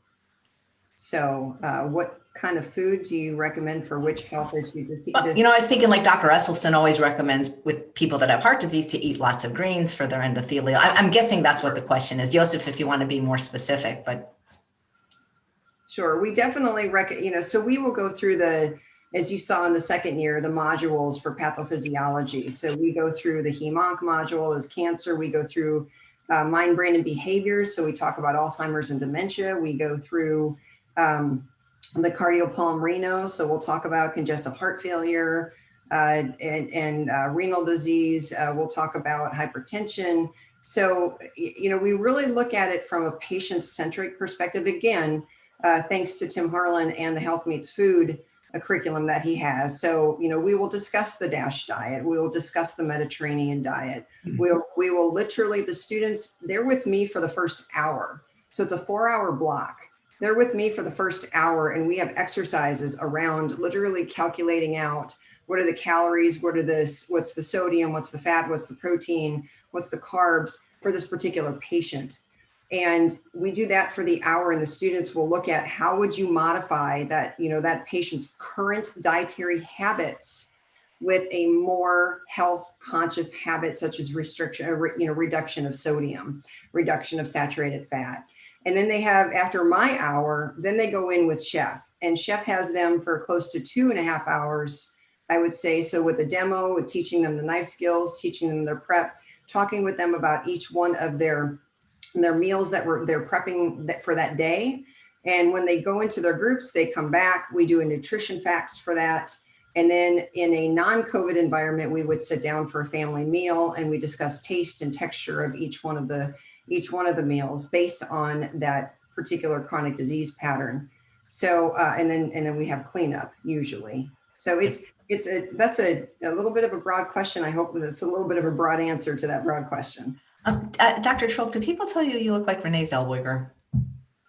So what kind of food do you recommend for which health issue? I was thinking like Dr. Esselstyn always recommends with people that have heart disease to eat lots of greens for their endothelial. I'm guessing that's what the question is. Yosef, if you want to be more specific, but. Sure, we definitely so we will go through the as you saw in the second year, the modules for pathophysiology. So we go through the hem-onc module as cancer. We go through mind, brain, and behaviors. So we talk about Alzheimer's and dementia. We go through the cardiopulmonary. So we'll talk about congestive heart failure and renal disease. We'll talk about hypertension. So, you know, we really look at it from a patient-centric perspective. Again, thanks to Tim Harlan and the Health Meets Food curriculum that he has. So, you know, we will discuss the DASH diet. We will discuss the Mediterranean diet. We will literally, the students, they're with me for the first hour. So it's a 4-hour block. They're with me for the first hour, and we have exercises around literally calculating out what are the calories, what's the sodium, what's the fat, what's the protein, what's the carbs for this particular patient. And we do that for the hour, and the students will look at how would you modify that, you know, that patient's current dietary habits with a more health conscious habit, such as reduction of sodium, reduction of saturated fat. And then they have, after my hour, then they go in with Chef, and Chef has them for close to 2.5 hours, I would say. So with the demo, with teaching them the knife skills, teaching them their prep, talking with them about each one of their meals that they're prepping for that day. And when they go into their groups, they come back, we do a nutrition facts for that. And then in a non-COVID environment, we would sit down for a family meal, and we discuss taste and texture of each one of the meals based on that particular chronic disease pattern. So, and then we have cleanup usually. So that's a little bit of a broad question. I hope that's a little bit of a broad answer to that broad question. Dr. Trilk, do people tell you you look like Renee Zellweger?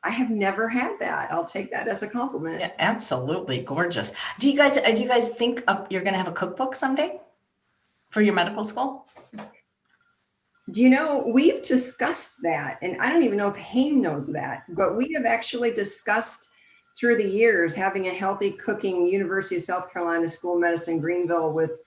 I have never had that. I'll take that as a compliment. Yeah, absolutely gorgeous. Do you guys think you're going to have a cookbook someday for your medical school? Do you know, we've discussed that, and I don't even know if Hayne knows that, but we have actually discussed through the years having a healthy cooking University of South Carolina School of Medicine Greenville with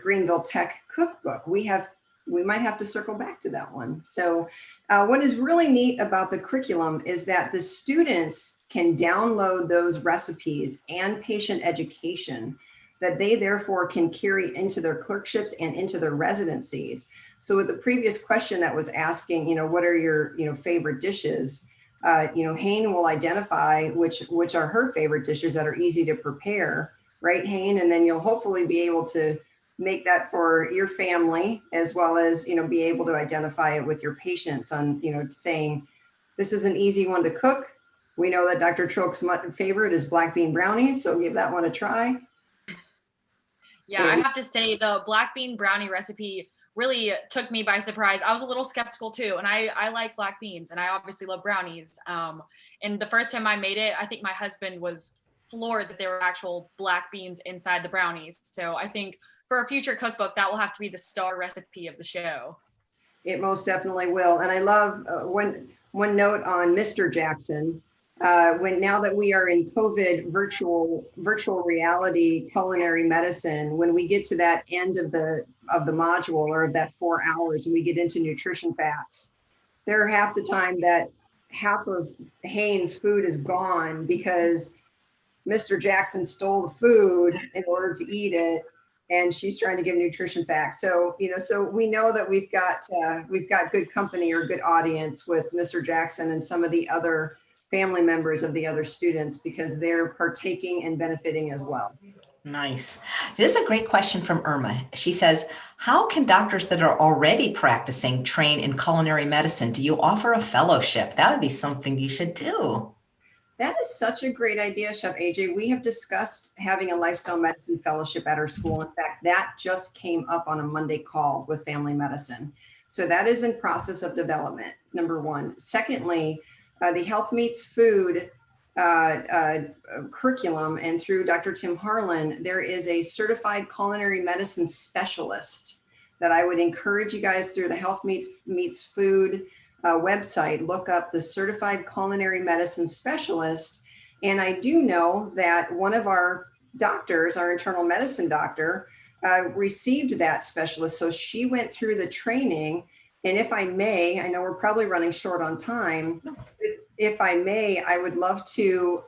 Greenville Tech cookbook. We might have to circle back to that one. So what is really neat about the curriculum is that the students can download those recipes and patient education that they therefore can carry into their clerkships and into their residencies. So with the previous question that was asking, you know, what are your, you know, favorite dishes? You know, Hayne will identify which are her favorite dishes that are easy to prepare, right, Hayne? And then you'll hopefully be able to make that for your family, as well as, you know, be able to identify it with your patients on, you know, saying, this is an easy one to cook. We know that Dr. Trilk's favorite is black bean brownies, so give that one a try. Yeah, I have to say the black bean brownie recipe really took me by surprise. I was a little skeptical too, and I like black beans, and I obviously love brownies. And the first time I made it, I think my husband was floored that there were actual black beans inside the brownies. So I think for a future cookbook, that will have to be the star recipe of the show. It most definitely will. And I love one note on Mr. Jackson. Now that we are in COVID virtual reality culinary medicine, when we get to that end of the module, or of that 4 hours, and we get into nutrition facts, there are half the time that half of Haynes' food is gone because Mr. Jackson stole the food in order to eat it, and she's trying to give nutrition facts. So, you know, so we know that we've got good company or good audience with Mr. Jackson and some of the other family members of the other students, because they're partaking and benefiting as well. Nice. This is a great question from Irma. She says, how can doctors that are already practicing train in culinary medicine? Do you offer a fellowship? That would be something you should do. That is such a great idea, Chef AJ. We have discussed having a lifestyle medicine fellowship at our school. In fact, that just came up on a Monday call with family medicine. So that is in process of development, number one. Secondly, the Health Meets Food curriculum, and through Dr. Tim Harlan, there is a certified culinary medicine specialist that I would encourage you guys through the Health Meets Food website, look up the certified culinary medicine specialist. And I do know that one of our doctors, our internal medicine doctor, received that specialist. So she went through the training. And if I may, I know we're probably running short on time. If I may, I would love to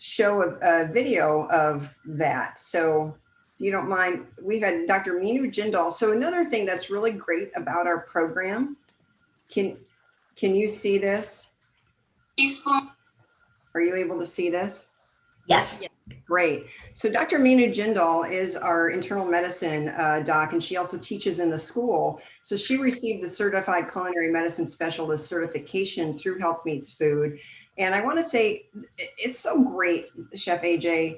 show a video of that. So if you don't mind, we've had Dr. Meenu Jindal. So another thing that's really great about our program, can you see this? Teaspoon. Are you able to see this? Yes. Great. So Dr. Meenu Jindal is our internal medicine doc, and she also teaches in the school. So she received the Certified Culinary Medicine Specialist certification through Health Meets Food. And I want to say it's so great, Chef AJ.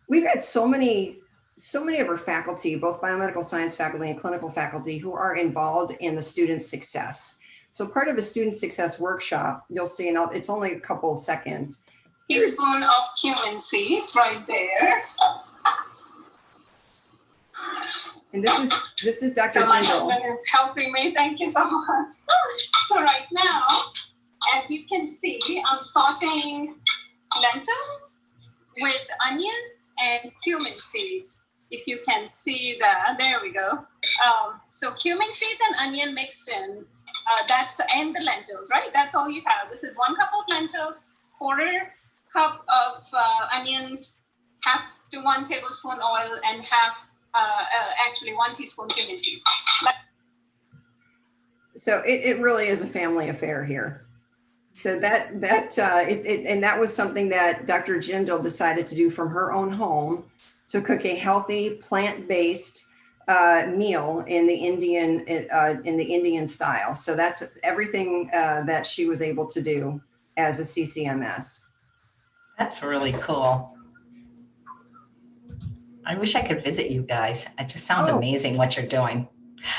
We've had so many of our faculty, both biomedical science faculty and clinical faculty, who are involved in the student's success. So part of a student success workshop, you'll see, and it's only a couple of seconds. Teaspoon of cumin seeds right there. And this is Dr. So my Jindal. husband is helping me. Thank you so much. So right now, as you can see, I'm sauteing lentils with onions and cumin seeds. If you can see that, there we go. So cumin seeds and onion mixed in, and the lentils, right? That's all you have. This is 1 cup of lentils, 1/4 cup of onions, 1/2 to 1 tablespoon oil, and actually 1 teaspoon cumin seeds. So it really is a family affair here. So that was something that Dr. Jindal decided to do from her own home, to cook a healthy plant-based meal in the Indian style. So that's everything that she was able to do as a CCMS. That's really cool. I wish I could visit you guys. It just sounds amazing what you're doing.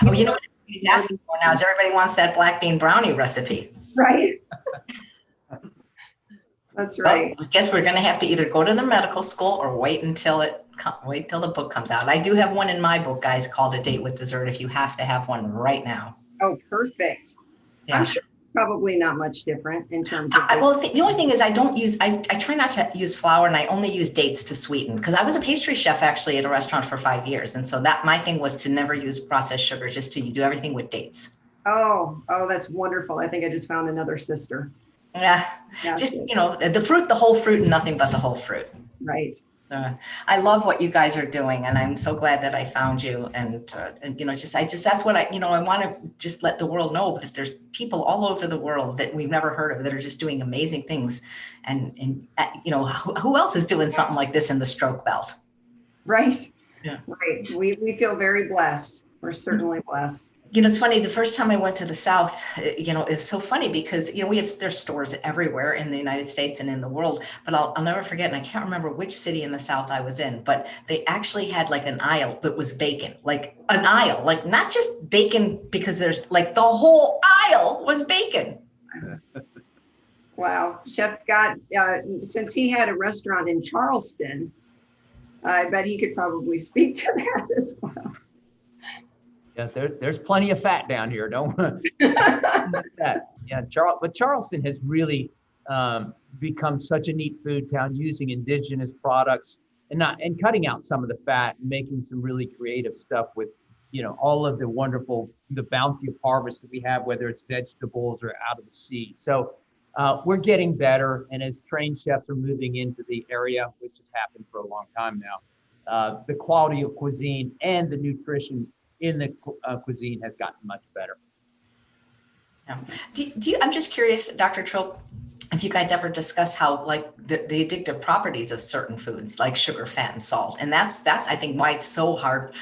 Oh, you know what everybody's asking for now is everybody wants that black bean brownie recipe. Right. That's right. Well, I guess we're going to have to either go to the medical school or wait till the book comes out. I do have one in my book, guys, called A Date with Dessert, if you have to have one right now. Oh, perfect. Yeah. I'm sure probably not much different in terms of. Well, the only thing is I try not to use flour, and I only use dates to sweeten, because I was a pastry chef actually at a restaurant for 5 years. And so my thing was to never use processed sugar, just to do everything with dates. Oh, that's wonderful. I think I just found another sister. Yeah. Just, the fruit, the whole fruit, and nothing but the whole fruit. Right. I love what you guys are doing, and I'm so glad that I found you. And that's what I want to just let the world know that there's people all over the world that we've never heard of that are just doing amazing things. And who else is doing something like this in the stroke belt? Right. Yeah. Right. We feel very blessed. We're certainly blessed. It's funny. The first time I went to the South, it's so funny because, there's stores everywhere in the United States and in the world, but I'll never forget. And I can't remember which city in the South I was in, but they actually had like an aisle that was bacon, like an aisle, like not just bacon, because there's like the whole aisle was bacon. Wow. Chef Scott, since he had a restaurant in Charleston, I bet he could probably speak to that as well. Yeah, there's plenty of fat down here. Don't that. Yeah, but Charleston has really become such a neat food town, using indigenous products and cutting out some of the fat and making some really creative stuff with, all of the bounty of harvest that we have, whether it's vegetables or out of the sea. So we're getting better, and as trained chefs are moving into the area, which has happened for a long time now, the quality of cuisine and the nutrition in the cuisine has gotten much better. Yeah. Do you, I'm just curious, Dr. Trilk, if you guys ever discuss how like the addictive properties of certain foods like sugar, fat, and salt. And that's I think why it's so hard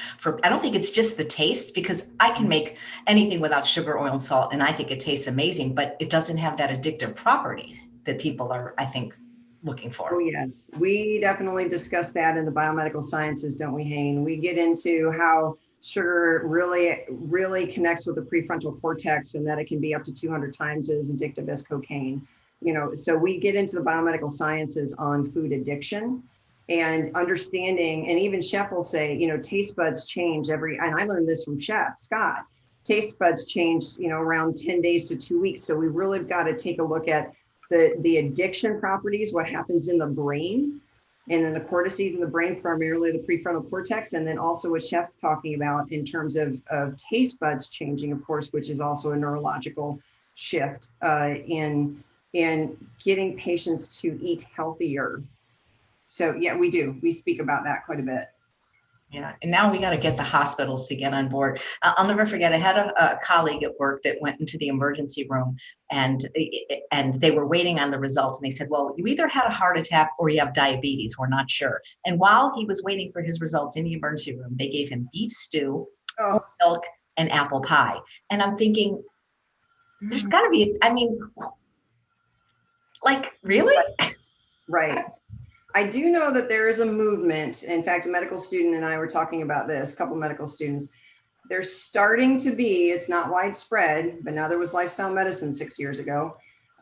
I don't think it's just the taste, because I can make anything without sugar, oil, and salt, and I think it tastes amazing, but it doesn't have that addictive property that people are, I think, looking for. Oh, yes. We definitely discuss that in the biomedical sciences, don't we, Hayne? We get into how sugar really connects with the prefrontal cortex, and that it can be up to 200 times as addictive as cocaine. So we get into the biomedical sciences on food addiction and understanding, and even Chef will say, taste buds change and I learned this from Chef Scott, taste buds change, around 10 days to 2 weeks. So we really got to take a look at the addiction properties, what happens in the brain, and then the cortices in the brain, primarily the prefrontal cortex, and then also what Chef's talking about in terms of taste buds changing, of course, which is also a neurological shift in getting patients to eat healthier. So yeah, we do. We speak about that quite a bit. Yeah, and now we got to get the hospitals to get on board. I'll never forget. I had a colleague at work that went into the emergency room, and they were waiting on the results. And they said, "Well, you either had a heart attack or you have diabetes. We're not sure." And while he was waiting for his results in the emergency room, they gave him beef stew, milk, and apple pie. And I'm thinking, there's got to be. I mean, like, really? Right. I do know that there is a movement. In fact, a medical student and I were talking about this, a couple medical students. There's starting to be, it's not widespread, but now there was lifestyle medicine 6 years ago.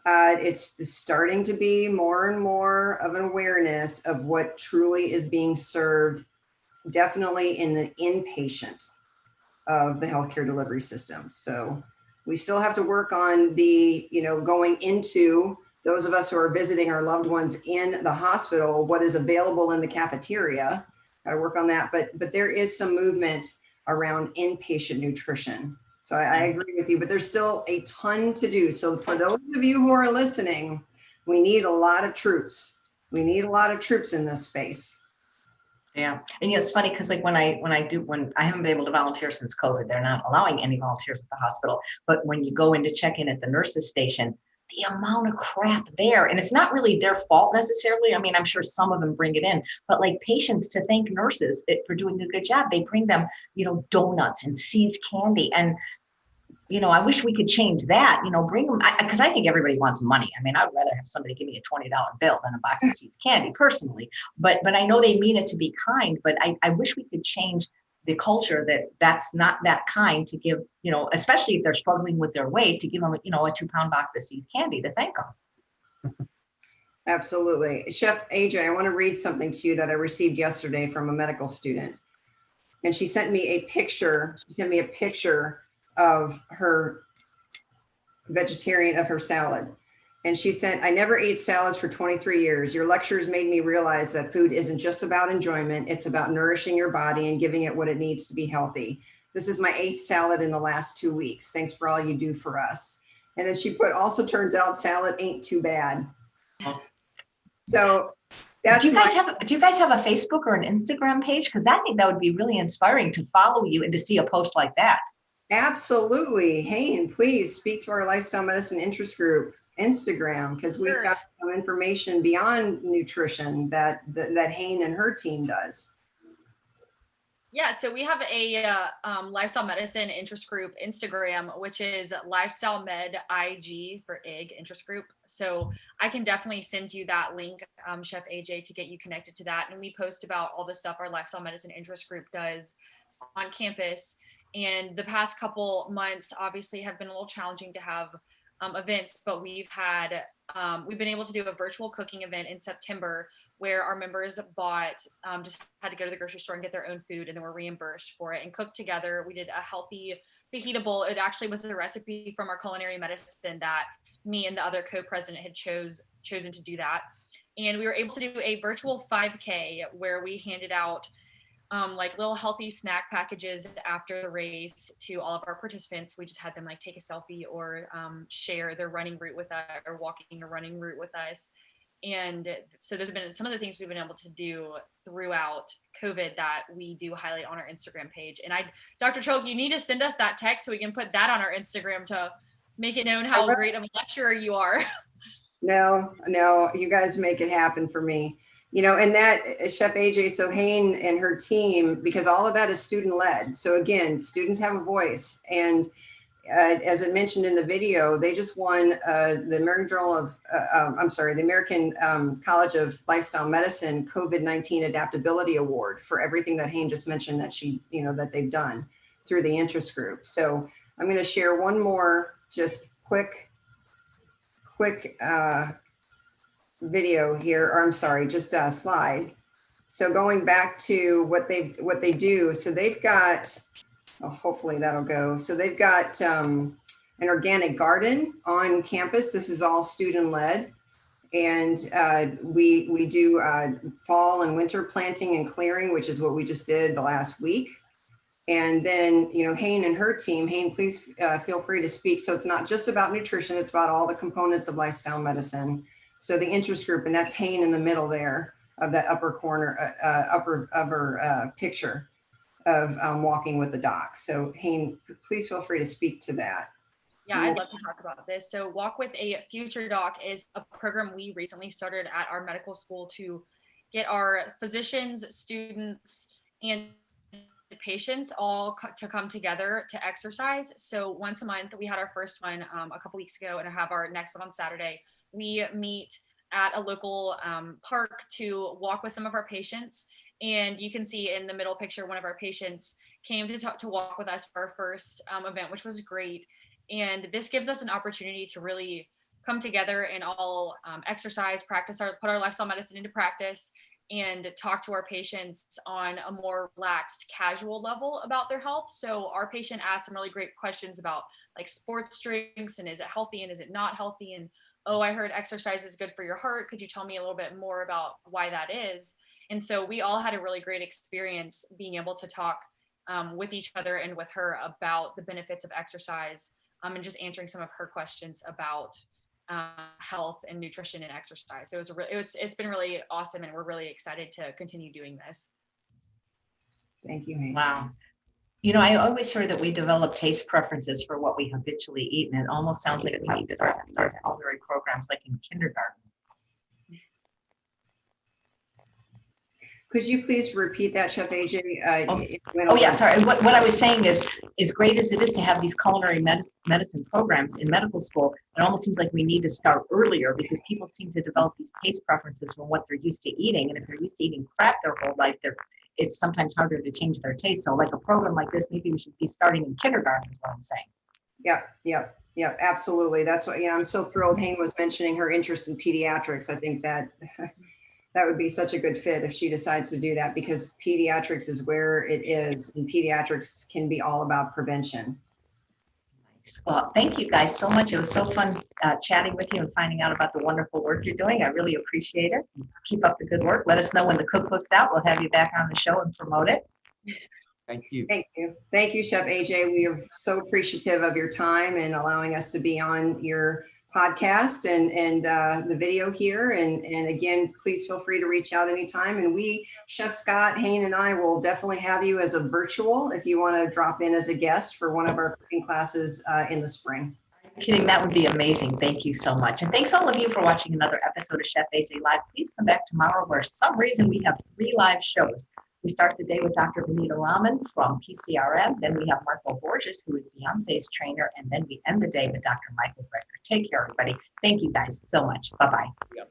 It's starting to be more and more of an awareness of what truly is being served, definitely in the inpatient of the healthcare delivery system. So we still have to work on the, going into those of us who are visiting our loved ones in the hospital, what is available in the cafeteria. Got to work on that. But there is some movement around inpatient nutrition. So I agree with you, but there's still a ton to do. So for those of you who are listening, we need a lot of troops. We need a lot of troops in this space. Yeah. And it's funny because like when I haven't been able to volunteer since COVID, they're not allowing any volunteers at the hospital. But when you go in to check in at the nurses station, the amount of crap there, and it's not really their fault necessarily. I mean, I'm sure some of them bring it in, but like patients to thank nurses for doing a good job, they bring them, donuts and C's candy. And, I wish we could change that, bring them, because I think everybody wants money. I mean, I'd rather have somebody give me a $20 bill than a box of C's candy personally, but I know they mean it to be kind, but I wish we could change the culture that's not that kind to give, especially if they're struggling with their weight, to give them, a 2-pound box of C's candy to thank them. Absolutely. Chef AJ, I want to read something to you that I received yesterday from a medical student. And she sent me a picture. She sent me a picture of her salad. And she said, "I never ate salads for 23 years. Your lectures made me realize that food isn't just about enjoyment. It's about nourishing your body and giving it what it needs to be healthy. This is my 8th salad in the last 2 weeks. Thanks for all you do for us." And then she put, "Also turns out salad ain't too bad." So that's do you guys have a Facebook or an Instagram page? Because I think that would be really inspiring to follow you and to see a post like that. Absolutely. Hayne, please speak to our Lifestyle Medicine Interest Group Instagram, because we've got some information beyond nutrition that Hayne and her team does. Yeah, so we have a lifestyle medicine interest group Instagram, which is lifestyle med IG for IG interest group. So I can definitely send you that link, Chef AJ, to get you connected to that. And we post about all the stuff our lifestyle medicine interest group does on campus. And the past couple months obviously have been a little challenging to have events, but we've been able to do a virtual cooking event in September where our members just had to go to the grocery store and get their own food, and then were reimbursed for it and cooked together. We did a healthy fajita bowl. It actually was a recipe from our culinary medicine that me and the other co-president had chosen to do that. And we were able to do a virtual 5K where we handed out like little healthy snack packages after the race to all of our participants. We just had them like take a selfie or share their running route with us, or walking or running route with us. And so there's been some of the things we've been able to do throughout COVID that we do highlight on our Instagram page. And Dr. Trilk, you need to send us that text so we can put that on our Instagram to make it known how great of a lecturer you are. No, you guys make it happen for me. And that, Chef AJ, so Hayne and her team, because all of that is student led. So again, students have a voice. And as I mentioned in the video, they just won the American College of Lifestyle Medicine COVID-19 Adaptability Award for everything that Hayne just mentioned that they've done through the interest group. So I'm going to share one more just quick video here, or I'm sorry, just a slide. So going back to what they do. So they've got, hopefully that'll go. So they've got an organic garden on campus. This is all student led. And we do fall and winter planting and clearing, which is what we just did the last week. And then, Hayne and her team, Hayne, please feel free to speak. So it's not just about nutrition, it's about all the components of lifestyle medicine. So the interest group, and that's Hayne in the middle there, of that upper corner, upper picture of walking with the doc. So Hayne, please feel free to speak to that. Yeah, I'd love to talk about this. So Walk with a Future Doc is a program we recently started at our medical school to get our physicians, students, and patients all to come together to exercise. So once a month, we had our first one a couple weeks ago, and I have our next one on Saturday. We meet at a local park to walk with some of our patients. And you can see in the middle picture, one of our patients came to walk with us for our first event, which was great. And this gives us an opportunity to really come together and all exercise, put our lifestyle medicine into practice, and talk to our patients on a more relaxed, casual level about their health. So our patient asked some really great questions about like sports drinks and is it healthy and is it not healthy? And, oh, I heard exercise is good for your heart. Could you tell me a little bit more about why that is? And so we all had a really great experience being able to talk with each other and with her about the benefits of exercise, and just answering some of her questions about health and nutrition and exercise. So it's been really awesome, and we're really excited to continue doing this. Thank you, Hayne. Wow. You know, I always heard that we develop taste preferences for what we habitually eat, and it almost sounds like we need to start culinary programs like in kindergarten. Could you please repeat that, Chef AJ? Oh yeah, sorry. What I was saying is, as great as it is to have these culinary medicine programs in medical school, it almost seems like we need to start earlier, because people seem to develop these taste preferences from what they're used to eating. And if they're used to eating crap their whole life, it's sometimes harder to change their taste. So like a program like this, maybe we should be starting in kindergarten is what I'm saying. Yep, absolutely. That's what, I'm so thrilled Hayne was mentioning her interest in pediatrics. I think that that would be such a good fit if she decides to do that, because pediatrics is where it is, and pediatrics can be all about prevention. Nice. Well, thank you guys so much. It was so fun chatting with you and finding out about the wonderful work you're doing. I really appreciate it. Keep up the good work. Let us know when the cookbook's out. We'll have you back on the show and promote it. Thank you. Thank you. Thank you, Chef AJ. We are so appreciative of your time and allowing us to be on your podcast and the video here. And again, please feel free to reach out anytime. And we, Chef Scott, Hayne, and I will definitely have you as a virtual if you want to drop in as a guest for one of our cooking classes in the spring. Kidding, that would be amazing. Thank you so much. And thanks all of you for watching another episode of Chef AJ Live. Please come back tomorrow, where for some reason we have 3 live shows. We start the day with Dr. Vanita Rahman from PCRM. Then we have Marco Borges, who is Beyonce's trainer. And then we end the day with Dr. Michael Greger. Take care, everybody. Thank you guys so much. Bye-bye. Yep.